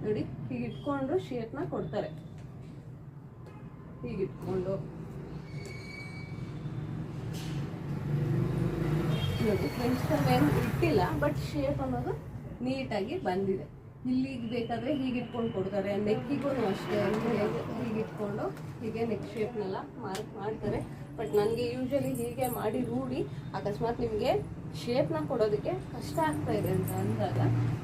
ನೋಡಿ, ಹೀಗೆ ಇಟ್ಕೊಂಡು ಶೇಪ್ನ ಕೊಡ್ತಾರೆ. ಹೀಗಿಟ್ಕೊಂಡು ನೋಡಿ, ಫ್ರೆಂಚ್ ಕರ್ವ್ ಏನು ಇಟ್ಟಿಲ್ಲ, ಬಟ್ ಶೇಪ್ ಅನ್ನೋದು ನೀಟಾಗಿ ಬಂದಿದೆ. ಇಲ್ಲಿಗೆ ಬೇಕಾದರೆ ಹೀಗೆ ಇಟ್ಕೊಂಡು ಕೊಡ್ತಾರೆ, ನೆಕ್ಕಿಗೂ ಅಷ್ಟೇ ಹೀಗೆ ಇಟ್ಕೊಂಡು ಹೀಗೆ ನೆಕ್ ಶೇಪ್ನೆಲ್ಲ ಮಾರ್ಕ್ ಮಾಡ್ತಾರೆ. ಬಟ್ ನನಗೆ ಯೂಶ್ವಲಿ ಹೀಗೆ ಮಾಡಿ ರೂಢಿ. ಅಕಸ್ಮಾತ್ ನಿಮಗೆ ಶೇಪ್ನ ಕೊಡೋದಕ್ಕೆ ಕಷ್ಟ ಆಗ್ತಾ ಇದೆ ಅಂತ ಅಂದಾಗ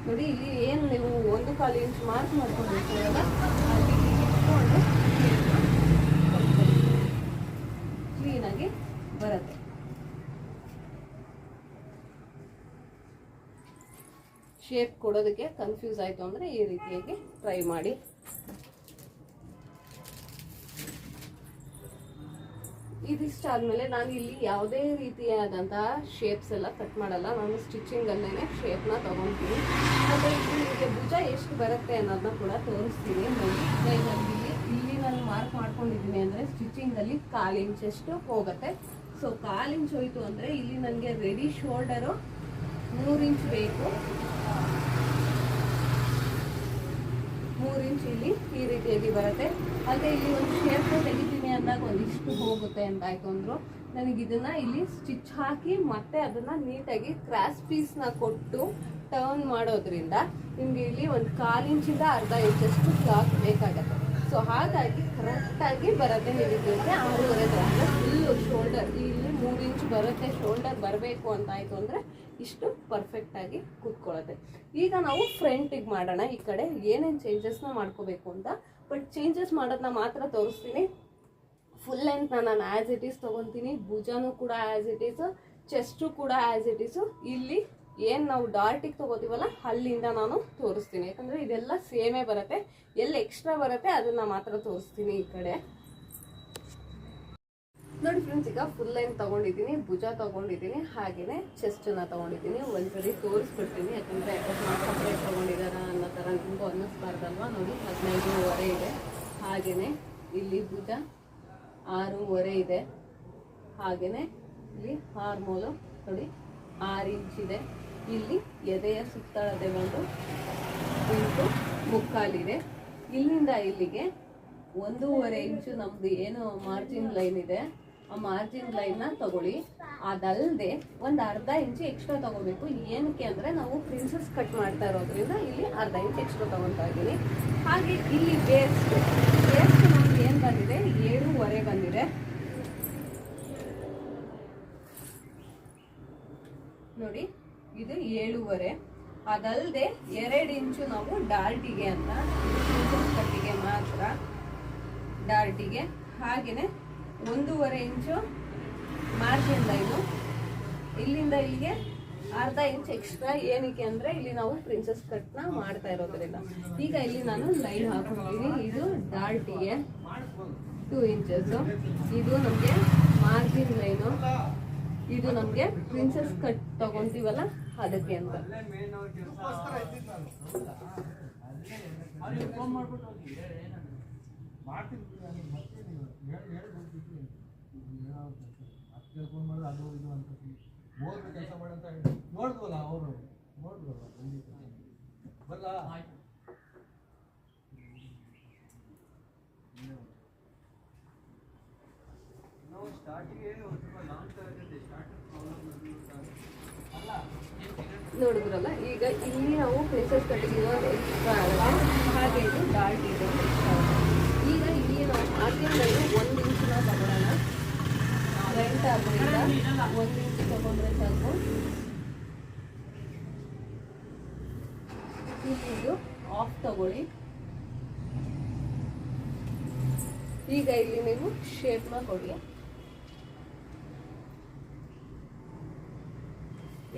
ನೋಡಿ, ಇಲ್ಲಿ ಏನು ನೀವು 1/4 ಇಂಚ್ ಮಾರ್ಕ್ ಮಾಡ್ಕೊಂಡಿರ್ತೀರಲ್ಲ, ಅಲ್ಲಿ ಹೀಗೆ ಇಟ್ಕೊಂಡು ಕ್ಲೀನಾಗಿ ಬರುತ್ತೆ. ಶೇಪ್ ಕೊಡೋದಕ್ಕೆ ಕನ್ಫ್ಯೂಸ್ ಆಯಿತು ಅಂದರೆ ಈ ರೀತಿಯಾಗಿ ಟ್ರೈ ಮಾಡಿ. ಇದಿಷ್ಟಾದ್ಮೇಲೆ ನಾನು ಇಲ್ಲಿ ಯಾವುದೇ ರೀತಿಯಾದಂತಹ ಶೇಪ್ಸ್ ಎಲ್ಲ ಕಟ್ ಮಾಡಲ್ಲ. ನಾನು ಸ್ಟಿಚಿಂಗಲ್ಲೇ ಶೇಪ್ನ ತೊಗೊತೀನಿ. ಮತ್ತು ನಿಮಗೆ ಭುಜ ಎಷ್ಟು ಬರುತ್ತೆ ಅನ್ನೋದನ್ನ ಕೂಡ ತೋರಿಸ್ತೀನಿ. ಇಲ್ಲಿ ನಾನು ಮಾರ್ಕ್ ಮಾಡ್ಕೊಂಡಿದ್ದೀನಿ ಅಂದರೆ ಸ್ಟಿಚಿಂಗಲ್ಲಿ 1/4 ಇಂಚಷ್ಟು ಹೋಗುತ್ತೆ. ಸೊ 1/4 ಇಂಚ್ ಹೋಯಿತು ಅಂದರೆ ಇಲ್ಲಿ ನನಗೆ ರೆಡಿ ಶೋಲ್ಡರು 3 ಇಂಚ್ ಬೇಕು. 3 ಇಂಚ್ ಇಲ್ಲಿ ಈ ರೀತಿಯಾಗಿ ಬರುತ್ತೆ. ಅಲ್ಲದೆ ಇಲ್ಲಿ ಒಂದು ಶೇಪ್ನ ತೆಗಿತೀನಿ ಅಂದಾಗ ಒಂದಿಷ್ಟು ಹೋಗುತ್ತೆ ಅಂತ ಆಯ್ತು ಅಂದರು. ನನಗೆ ಇದನ್ನ ಇಲ್ಲಿ ಸ್ಟಿಚ್ ಹಾಕಿ ಮತ್ತೆ ಅದನ್ನ ನೀಟಾಗಿ ಕ್ರಾಸ್ ಪೀಸ್ನ ಕೊಟ್ಟು ಟರ್ನ್ ಮಾಡೋದ್ರಿಂದ ನಿಮಗೆ ಇಲ್ಲಿ ಒಂದು 1/4 ಇಂಚಿಂದ ಅರ್ಧ ಇಂಚಷ್ಟು ಕ್ಲಾತ್ ಬೇಕಾಗತ್ತೆ. ಸೊ ಹಾಗಾಗಿ ಕರೆಕ್ಟಾಗಿ ಬರುತ್ತೆ. ನೀವು ಇದಕ್ಕೆ 6.5 ಗ್ರಾಮ್ ಫುಲ್ಲು ಶೋಲ್ಡರ್ ಇಲ್ಲಿ 3 ಇಂಚ್ ಬರುತ್ತೆ. ಶೋಲ್ಡರ್ ಬರಬೇಕು ಅಂತ ಆಯಿತು ಅಂದರೆ ಇಷ್ಟು ಪರ್ಫೆಕ್ಟಾಗಿ ಕೂತ್ಕೊಳ್ಳುತ್ತೆ. ಈಗ ನಾವು ಫ್ರಂಟಿಗೆ ಮಾಡೋಣ. ಈ ಕಡೆ ಏನೇನು ಚೇಂಜಸ್ನ ಮಾಡ್ಕೋಬೇಕು ಅಂತ. ಬಟ್ ಚೇಂಜಸ್ ಮಾಡೋದನ್ನ ಮಾತ್ರ ತೋರಿಸ್ತೀನಿ. ಫುಲ್ ಲೆಂತ್ನ ನಾನು ಆ್ಯಸ್ ಇಟ್ ಈಸ್ ತೊಗೊತೀನಿ. ಭುಜನೂ ಕೂಡ ಆ್ಯಸ್ ಇಟ್ ಈಸು, ಚೆಸ್ಟು ಕೂಡ ಆ್ಯಸ್ ಇಟ್ ಈಸು. ಇಲ್ಲಿ ಏನು ನಾವು ಡಾರ್ಟಿಗೆ ತೊಗೋತೀವಲ್ಲ ಅಲ್ಲಿಂದ ನಾನು ತೋರಿಸ್ತೀನಿ. ಯಾಕಂದರೆ ಇದೆಲ್ಲ ಸೇಮೇ ಬರುತ್ತೆ. ಎಲ್ಲಿ ಎಕ್ಸ್ಟ್ರಾ ಬರುತ್ತೆ ಅದನ್ನು ಮಾತ್ರ ತೋರಿಸ್ತೀನಿ. ಈ ಕಡೆ ನೋಡಿ ಫ್ರೆಂಡ್ಸ್, ಈಗ ಫುಲ್ ಲೈನ್ ತೊಗೊಂಡಿದ್ದೀನಿ, ಭುಜ ತೊಗೊಂಡಿದ್ದೀನಿ, ಹಾಗೆಯೇ ಚೆಸ್ಟನ್ನು ತೊಗೊಂಡಿದ್ದೀನಿ. ಒಂದ್ಸರಿ ತೋರಿಸ್ಬಿಡ್ತೀನಿ. ಯಾಕಂದರೆ ಸಪ್ರೇಟ್ ತೊಗೊಂಡಿದ್ದಾರ ಅನ್ನೋ ಥರ ನಿಮಗೂ ಅನ್ನಿಸ್ಬಾರ್ದಲ್ವ. ನೋಡಿ 15.5 ಇದೆ. ಹಾಗೆಯೇ ಇಲ್ಲಿ ಭುಜ 6.5 ಇದೆ. ಹಾಗೆಯೇ ಇಲ್ಲಿ ಹಾರ್ಮೋಲು ನೋಡಿ 6 ಇಂಚ್ ಇದೆ. ಇಲ್ಲಿ ಎದೆಯ ಸುತ್ತಳತೆ ಬಂದು 8.25 ಇದೆ. ಇಲ್ಲಿಂದ ಇಲ್ಲಿಗೆ 1.5 ಇಂಚು ನಮ್ದು ಏನು ಮಾರ್ಜಿನ್ ಲೈನ್ ಇದೆ, ಆ ಮಾರ್ಜಿನ್ ಲೈನ್ನ ತಗೊಳ್ಳಿ. ಅದಲ್ಲದೆ ಒಂದು ಅರ್ಧ ಇಂಚು ಎಕ್ಸ್ಟ್ರಾ ತಗೋಬೇಕು. ಏನಕ್ಕೆ ಅಂದರೆ ನಾವು ಪ್ರಿನ್ಸಸ್ ಕಟ್ ಮಾಡ್ತಾ ಇರೋದ್ರಿಂದ ಇಲ್ಲಿ ಅರ್ಧ ಇಂಚ್ ಎಕ್ಸ್ಟ್ರಾ ತಗೊತಾ ಇದ್ದೀನಿ. ಹಾಗೆ ಇಲ್ಲಿ ವೇಸ್ಟ್ ನಮ್ಗೆ ಏನು ಬಂದಿದೆ 7.5 ಬಂದಿದೆ ನೋಡಿ. ಇದು 7.5. ಅದಲ್ಲದೆ 2 ಇಂಚು ನಾವು ಡಾರ್ಟಿಗೆ ಅಂತ ಕಟ್ಟಿಗೆ ಮಾತ್ರ ಡಾರ್ಟಿಗೆ. ಹಾಗೆಯೇ 1.5 ಇಂಚು ಮಾರ್ಜಿನ್ ಲೈನು. ಇಲ್ಲಿಂದ ಇಲ್ಲಿಗೆ ಅರ್ಧ ಇಂಚ್ ಎಕ್ಸ್ಟ್ರಾ. ಏನಕ್ಕೆ ಅಂದರೆ ಇಲ್ಲಿ ನಾವು ಪ್ರಿನ್ಸಸ್ ಕಟ್ನ ಮಾಡ್ತಾ ಇರೋದ್ರಿಂದ. ಈಗ ಇಲ್ಲಿ ನಾನು ಲೈನ್ ಹಾಕೊಂಡಿದ್ದೀನಿ. ಇದು ಡಾರ್ಟಿಗೆ 2 ಇಂಚಸ್ಸು. ಇದು ನಮಗೆ ಮಾರ್ಜಿನ್ ಲೈನು. ಇದು ನಮಗೆ ಪ್ರಿನ್ಸಸ್ ಕಟ್ ತಗೊಂತೀವಲ್ಲ ಅದಕ್ಕೆ ಅಂತ. ನೋಡಿದ್ವಲ್ಲ ಅವರು ನೋಡಿದ್ವಲ್ಲ ಬಲ್ಲ ನೋಡಿದ್ರಲ್ಲ, ಈಗ ಇಲ್ಲಿ ನಾವು ಪ್ರಿನ್ಸಸ್ ಕಟ್ಟಿಗೆ ಎಕ್ಸ್ಟ್ರಾ ಆಗುತ್ತೆ. ಹಾಗೆ ಇದು ಡಾರ್ಟ್ ಇದೆ ಎಕ್ಸ್ಟ್ರಾ ಆಗುತ್ತೆ. ಈಗ ಇಲ್ಲಿ ನಾವು ಮಾರ್ಜಿನ್ ಲೈನು 1 ಇಂಚಿನ ತಗೊಳ್ಳೋಣ. ಫ್ರಂಟ್ ಆದ್ದರಿಂದ 1 ಇಂಚ್ ತಗೊಂಡ್ರೆ ಸಾಕು. ಇದು ಆಫ್ ತಗೊಳ್ಳಿ. ಈಗ ಇಲ್ಲಿ ನೀವು ಶೇಪ್ನ ಕೊಡಿ.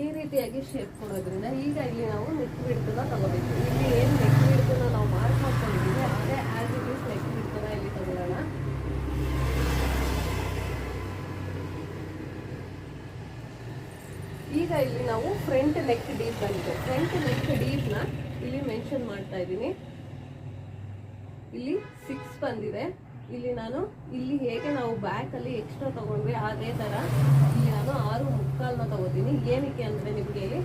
ಈ ರೀತಿಯಾಗಿ ಶೇಪ್ ಕೊಡೋದ್ರಿಂದ ಈಗ ಇಲ್ಲಿ ನಾವು ನೆಕ್ ಬಿಡ್ತನ್ನ ತಗೋಬೇಕು. ಇಲ್ಲಿ ಏನು ನೆಕ್ ಬಿಡ್ತನ್ನ ನಾವು ಮಾರ್ಕ್ ಮಾಡ್ಕೊಂಡಿದ್ದೀವಿ ಅದೇ ಆಸ್ ಇಟ್ ಈಸ್ ನೆಕ್ ಬಿಡ್ತನ್ನ ಇಲ್ಲಿ ತಗೊಳ್ಳೋಣ. ಈಗ ಇಲ್ಲಿ ನಾವು ಫ್ರಂಟ್ ನೆಕ್ ಡೀಪ್ ಬಂದಿದೆ. ಫ್ರಂಟ್ ನೆಕ್ ಡೀಪ್ನ ಇಲ್ಲಿ ಮೆನ್ಷನ್ ಮಾಡ್ತಾ ಇದ್ದೀನಿ. ಇಲ್ಲಿ 6 ಬಂದಿದೆ. ಇಲ್ಲಿ ನಾನು ಇಲ್ಲಿ ಹೇಗೆ ನಾವು ಬ್ಯಾಕಲ್ಲಿ ಎಕ್ಸ್ಟ್ರಾ ತಗೊಂಡ್ವಿ ಅದೇ ಥರ ಇಲ್ಲಿ ನಾನು 6.25 ತಗೋತೀನಿ. ಏನಕ್ಕೆ ಅಂದರೆ ನಿಮಗೆ ಇಲ್ಲಿ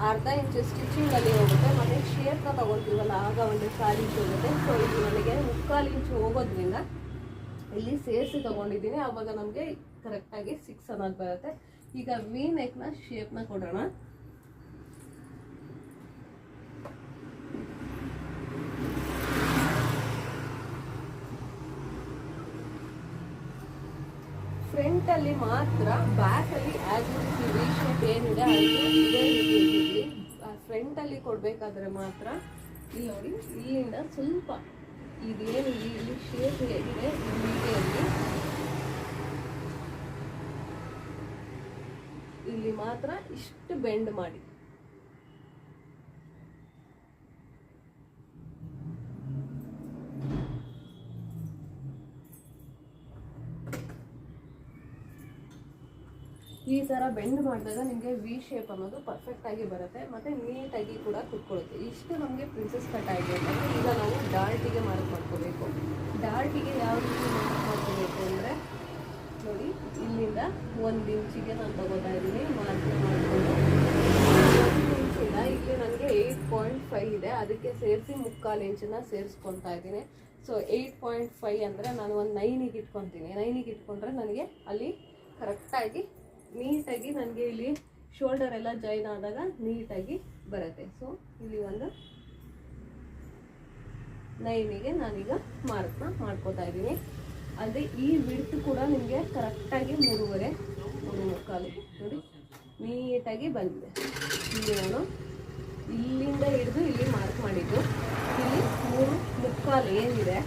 ಅರ್ಧ ಇಂಚು ಸ್ಟಿಚಿಂಗಲ್ಲಿ ಹೋಗುತ್ತೆ, ಮತ್ತು ಶೇಪ್ನ ತಗೊಳ್ತೀವಲ್ಲ ಆಗ ಒಂದು 1/4 ಇಂಚ್ ಹೋಗುತ್ತೆ. ಸೊ ಇಲ್ಲಿ ನನಗೆ 3/4 ಇಂಚು ಹೋಗೋದ್ರಿಂದ ಇಲ್ಲಿ ಸೇರಿಸಿ ತೊಗೊಂಡಿದ್ದೀನಿ. ಆವಾಗ ನಮಗೆ ಕರೆಕ್ಟಾಗಿ 6 ಅನ್ನೋದು ಬರುತ್ತೆ. ಈಗ ವಿ ನೆಕ್ನ ಶೇಪ್ನ ಕೊಡೋಣ. ಏನಿದೆ ಅದು ಇದೇ ರೀತಿ ಇರಲಿ. ಫ್ರಂಟಲ್ಲಿ ಕೊಡಬೇಕಾದ್ರೆ ಮಾತ್ರ ಇಲ್ಲಿ ನೋಡಿ, ಇಲ್ಲಿಂದ ಸ್ವಲ್ಪ ಇದೇನು ಇಲ್ಲಿ ಶೇಪ್ ಹೇಗಿದೆ ಇಲ್ಲಿಗೆ ಇಲ್ಲಿ ಮಾತ್ರ ಇಷ್ಟು ಬೆಂಡ್ ಮಾಡಿ. ಈ ತರ ಬೆಂಡ್ ಮಾಡಿದಾಗ ನಿಮಗೆ ವಿ ಶೇಪ್ ಅನ್ನೋದು ಪರ್ಫೆಕ್ಟ್ ಆಗಿ ಬರುತ್ತೆ, ಮತ್ತೆ ನೀಟಾಗಿ ಕೂಡ ಕುತ್ಕೊಳ್ಳುತ್ತೆ. ಇಷ್ಟು ನಮಗೆ ಪ್ರಿನ್ಸೆಸ್ ಕಟ್ ಆಗಿದೆ ಅಂತಂದ್ರೆ ಈಗ ನಾವು ಡಾರ್ಟಿಗೆ ಮಾರ್ಕ್ ಮಾಡ್ಕೋಬೇಕು. ಡಾರ್ಟಿಗೆ ಯಾವ ರೀತಿ ಮಾರ್ಕ್ ಮಾಡ್ಕೋಬೇಕು ಅಂದರೆ ನೋಡಿ, ಇಲ್ಲಿಂದ 1 ಇಂಚಿಗೆ ನಾನು ತಗೋತಾ ಇದ್ದೀನಿ. ಮಾರ್ಕ್ ಮಾಡಿಕೊಂಡು 1 ಇಂಚಿಂದ ಇಲ್ಲಿ ನನಗೆ 8.5 ಇದೆ, ಅದಕ್ಕೆ ಸೇರಿಸಿ 3/4 ಇಂಚನ್ನ ಸೇರಿಸ್ಕೊತಾ ಇದ್ದೀನಿ. ಸೊ 8.5 ಅಂದರೆ ನಾನು ಒಂದು 9ಗೆ ಇಟ್ಕೊತೀನಿ. 9ಗೆ ಇಟ್ಕೊಂಡ್ರೆ ನನಗೆ ಅಲ್ಲಿ ಕರೆಕ್ಟಾಗಿ ನೀಟಾಗಿ ನನಗೆ ಇಲ್ಲಿ ಶೋಲ್ಡರ್ ಎಲ್ಲ ಜಾಯಿನ್ ಆದಾಗ ನೀಟಾಗಿ ಬರುತ್ತೆ. ಸೊ ಇಲ್ಲಿ ಒಂದು 9ಗೆ ನಾನೀಗ ಮಾರ್ಕ್ನ ಮಾಡ್ಕೋತಾ ಇದ್ದೀನಿ. ಅದೇ ಈ ವಿಡ್ತ್ ಕೂಡ ನಿಮಗೆ ಕರೆಕ್ಟಾಗಿ 3.5 ನೋಡಿ ನೀಟಾಗಿ ಬಂದಿದೆ. ಇಲ್ಲಿ ನಾನು ಇಲ್ಲಿಂದ ಹಿಡಿದು ಇಲ್ಲಿ ಮಾರ್ಕ್ ಮಾಡಿದ್ದು, ಇಲ್ಲಿ 3.25 ಏನಿದೆ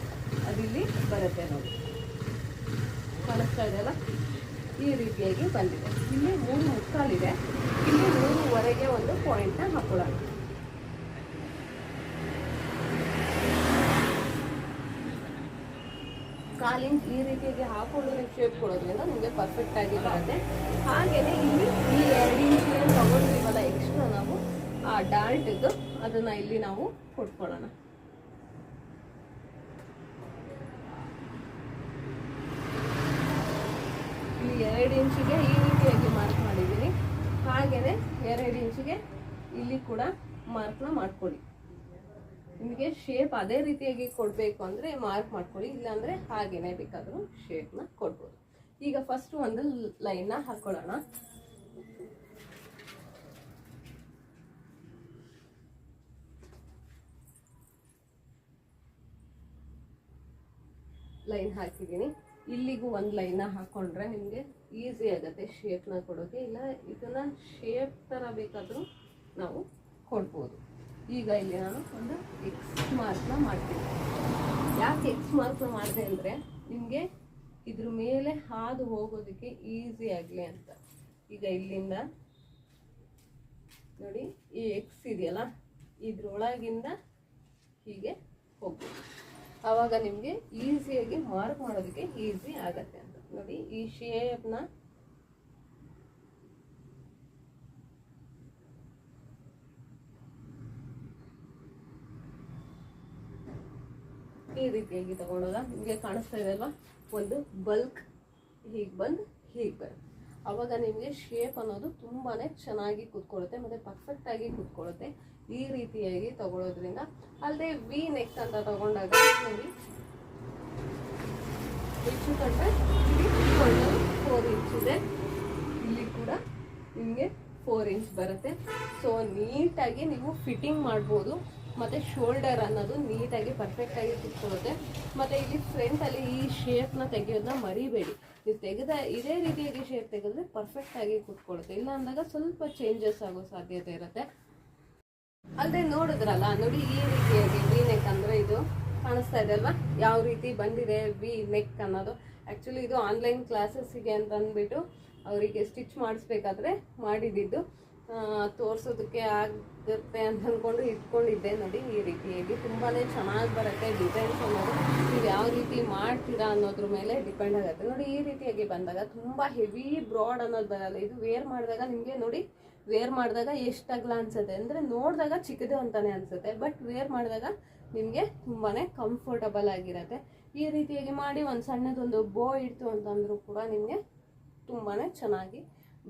ಅದಿಲ್ಲಿ ಬರುತ್ತೆ ನೋಡಿ, ಕಾಣಿಸ್ತಾ ಇದೆಯಲ್ಲ, ಈ ರೀತಿಯಾಗಿ ಬಂದಿದೆ. ಇಲ್ಲಿ 3.25 ಇದೆ, ಇಲ್ಲಿ 3.25ಗೆ ಒಂದು ಪಾಯಿಂಟ್ನ ಹಾಕೊಳ್ಳೋಣ. ಕಾಲಿಂಗ್ ಈ ರೀತಿಯಾಗಿ ಹಾಕೊಂಡು ನೀವು ಶೇಪ್ ಕೊಡೋದ್ರಿಂದ ನಿಮಗೆ ಪರ್ಫೆಕ್ಟ್ ಆಗಿ ಬರುತ್ತೆ. ಹಾಗೆಯೇ ಇಲ್ಲಿ ಈ 2 ಇಂಚಿನ ತಗೊಂಡಿವಲ್ಲ ಎಕ್ಸ್ಟ್ರಾ ನಾವು ಆ ಡಾರ್ಟ್ದು, ಅದನ್ನ ಇಲ್ಲಿ ನಾವು ಕೊಟ್ಕೊಳ್ಳೋಣ. ಇಲ್ಲಿ 2 ಇಂಚಿಗೆ ಈ ರೀತಿಯಾಗಿ ಮಾರ್ಕ್ ಮಾಡಿದ್ದೀನಿ. ಹಾಗೆಯೇ 2 ಇಂಚಿಗೆ ಇಲ್ಲಿ ಕೂಡ ಮಾರ್ಕ್ನ ಮಾಡ್ಕೊಳ್ಳಿ. ನಿಮಗೆ ಶೇಪ್ ಅದೇ ರೀತಿಯಾಗಿ ಕೊಡಬೇಕು ಅಂದರೆ ಮಾರ್ಕ್ ಮಾಡ್ಕೊಳ್ಳಿ, ಇಲ್ಲಾಂದರೆ ಹಾಗೇನೆ ಬೇಕಾದರೂ ಶೇಪ್ನ ಕೊಡ್ಬೋದು. ಈಗ ಫಸ್ಟ್ ಒಂದು ಲೈನ್ನ ಹಾಕೊಳ್ಳೋಣ. ಲೈನ್ ಹಾಕಿದ್ದೀನಿ. ಇಲ್ಲಿಗೂ ಒಂದು ಲೈನ್ನ ಹಾಕೊಂಡ್ರೆ ನಿಮಗೆ ಈಸಿ ಆಗುತ್ತೆ ಶೇಪ್ನ ಕೊಡೋಕೆ. ಇಲ್ಲ ಇದನ್ನ ಶೇಪ್ ಥರ ಬೇಕಾದರೂ ನಾವು ಕೊಡ್ಬೋದು. ಈಗ ಇಲ್ಲಿ ನಾನು ಒಂದು ಎಕ್ಸ್ ಮಾರ್ಕ್ನ ಮಾಡ್ತೀನಿ. ಯಾಕೆ ಎಕ್ಸ್ ಮಾರ್ಕ್ನ ಮಾಡಿದೆ ಅಂದರೆ ನಿಮಗೆ ಇದ್ರ ಮೇಲೆ ಹಾದು ಹೋಗೋದಕ್ಕೆ ಈಸಿ ಆಗಲಿ ಅಂತ. ಈಗ ಇಲ್ಲಿಂದ ನೋಡಿ ಈ ಎಕ್ಸ್ ಇದೆಯಲ್ಲ, ಇದ್ರೊಳಗಿಂದ ಹೀಗೆ ಹೋಗ್ಬೇಕು. ಆವಾಗ ನಿಮಗೆ ಈಸಿಯಾಗಿ ಮಾರ್ಕ್ ಮಾಡೋದಕ್ಕೆ ಈಸಿ ಆಗತ್ತೆ ಅಂತ. ನೋಡಿ ಈ ಶೇಪ್ನ ಈ ರೀತಿಯಾಗಿ ತಗೊಂಡಾಗ ನಿಮಗೆ ಕಾಣಿಸ್ತಾ ಇದೆ ಅಲ್ವಾ, ಒಂದು ಬಲ್ಕ್ ಹೀಗೆ ಬಂದು ಹೀಗೆ ಬರುತ್ತೆ. ಆವಾಗ ನಿಮಗೆ ಶೇಪ್ ಅನ್ನೋದು ತುಂಬಾ ಚೆನ್ನಾಗಿ ಕೂತ್ಕೊಳ್ಳುತ್ತೆ ಮತ್ತು ಪರ್ಫೆಕ್ಟಾಗಿ ಕೂತ್ಕೊಳ್ಳುತ್ತೆ. ಈ ರೀತಿಯಾಗಿ ತಗೊಳ್ಳೋದ್ರಿಂದ. ಅಲ್ಲದೆ ವಿ ನೆಕ್ ಅಂತ ತಗೊಂಡಾಗ ನೋಡಿ ಹೆಚ್ಚು ಕಟ್ಟೆ ಇಲ್ಲಿ 4 ಇಂಚ್ ಇದೆ, ಇಲ್ಲಿ ಕೂಡ ನಿಮಗೆ 4 ಇಂಚ್ ಬರುತ್ತೆ. ಸೊ ನೀಟಾಗಿ ನೀವು ಫಿಟ್ಟಿಂಗ್ ಮಾಡ್ಬೋದು. ಮತ್ತು ಶೋಲ್ಡರ್ ಅನ್ನೋದು ನೀಟಾಗಿ ಪರ್ಫೆಕ್ಟಾಗಿ ಕೂತ್ಕೊಳ್ಳುತ್ತೆ. ಮತ್ತು ಇಲ್ಲಿ ಫ್ರಂಟಲ್ಲಿ ಈ ಶೇಪ್ನ ತೆಗೆಯೋದನ್ನ ಮರಿಬೇಡಿ. ನೀವು ತೆಗೆದ ಇದೇ ರೀತಿಯಾಗಿ ಶೇಪ್ ತೆಗೆದ್ರೆ ಪರ್ಫೆಕ್ಟಾಗಿ ಕೂತ್ಕೊಳ್ಳುತ್ತೆ. ಇಲ್ಲ ಅಂದಾಗ ಸ್ವಲ್ಪ ಚೇಂಜಸ್ ಆಗೋ ಸಾಧ್ಯತೆ ಇರುತ್ತೆ. ಅಲ್ಲದೆ ನೋಡಿದ್ರಲ್ಲ, ನೋಡಿ ಈ ರೀತಿಯಾಗಿ ವಿ ನೆಕ್ ಅಂದರೆ ಇದು ಕಾಣಿಸ್ತಾ ಇದೆ ಅಲ್ವಾ, ಯಾವ ರೀತಿ ಬಂದಿದೆ ವಿ ನೆಕ್ ಅನ್ನೋದು. ಆ್ಯಕ್ಚುಲಿ ಇದು ಆನ್ಲೈನ್ ಕ್ಲಾಸಸ್ಸಿಗೆ ಅಂತ ಅಂದ್ಬಿಟ್ಟು ಅವರಿಗೆ ಸ್ಟಿಚ್ ಮಾಡಿಸ್ಬೇಕಾದ್ರೆ ಮಾಡಿದ್ದು, ತೋರಿಸೋದಕ್ಕೆ ಆಗುತ್ತೆ ಅಂತ ಅಂದ್ಕೊಂಡು ಇಟ್ಕೊಂಡಿದ್ದೆ. ನೋಡಿ ಈ ರೀತಿಯಾಗಿ ತುಂಬಾ ಚೆನ್ನಾಗಿ ಬರುತ್ತೆ. ಡಿಸೈನ್ಸ್ ಅನ್ನೋದು ನೀವು ಯಾವ ರೀತಿ ಮಾಡ್ತೀರಾ ಅನ್ನೋದ್ರ ಮೇಲೆ ಡಿಪೆಂಡ್ ಆಗುತ್ತೆ. ನೋಡಿ ಈ ರೀತಿಯಾಗಿ ಬಂದಾಗ ತುಂಬ ಹೆವಿ ಬ್ರಾಡ್ ಅನ್ನೋದು ಬರಲ್ಲ. ಇದು ವೇರ್ ಮಾಡಿದಾಗ ನಿಮಗೆ ನೋಡಿ, ವೇರ್ ಮಾಡಿದಾಗ ಎಷ್ಟು ಅಗಲ ಅನ್ಸುತ್ತೆ ಅಂದರೆ ನೋಡಿದಾಗ ಚಿಕ್ಕದು ಅಂತಾನೆ ಅನ್ಸುತ್ತೆ, ಬಟ್ ವೇರ್ ಮಾಡಿದಾಗ ನಿಮಗೆ ತುಂಬಾ ಕಂಫರ್ಟಬಲ್ ಆಗಿರುತ್ತೆ. ಈ ರೀತಿಯಾಗಿ ಮಾಡಿ ಒಂದು ಸಣ್ಣದೊಂದು ಬೋ ಇಡ್ತು ಅಂತಂದ್ರೂ ಕೂಡ ನಿಮಗೆ ತುಂಬಾ ಚೆನ್ನಾಗಿ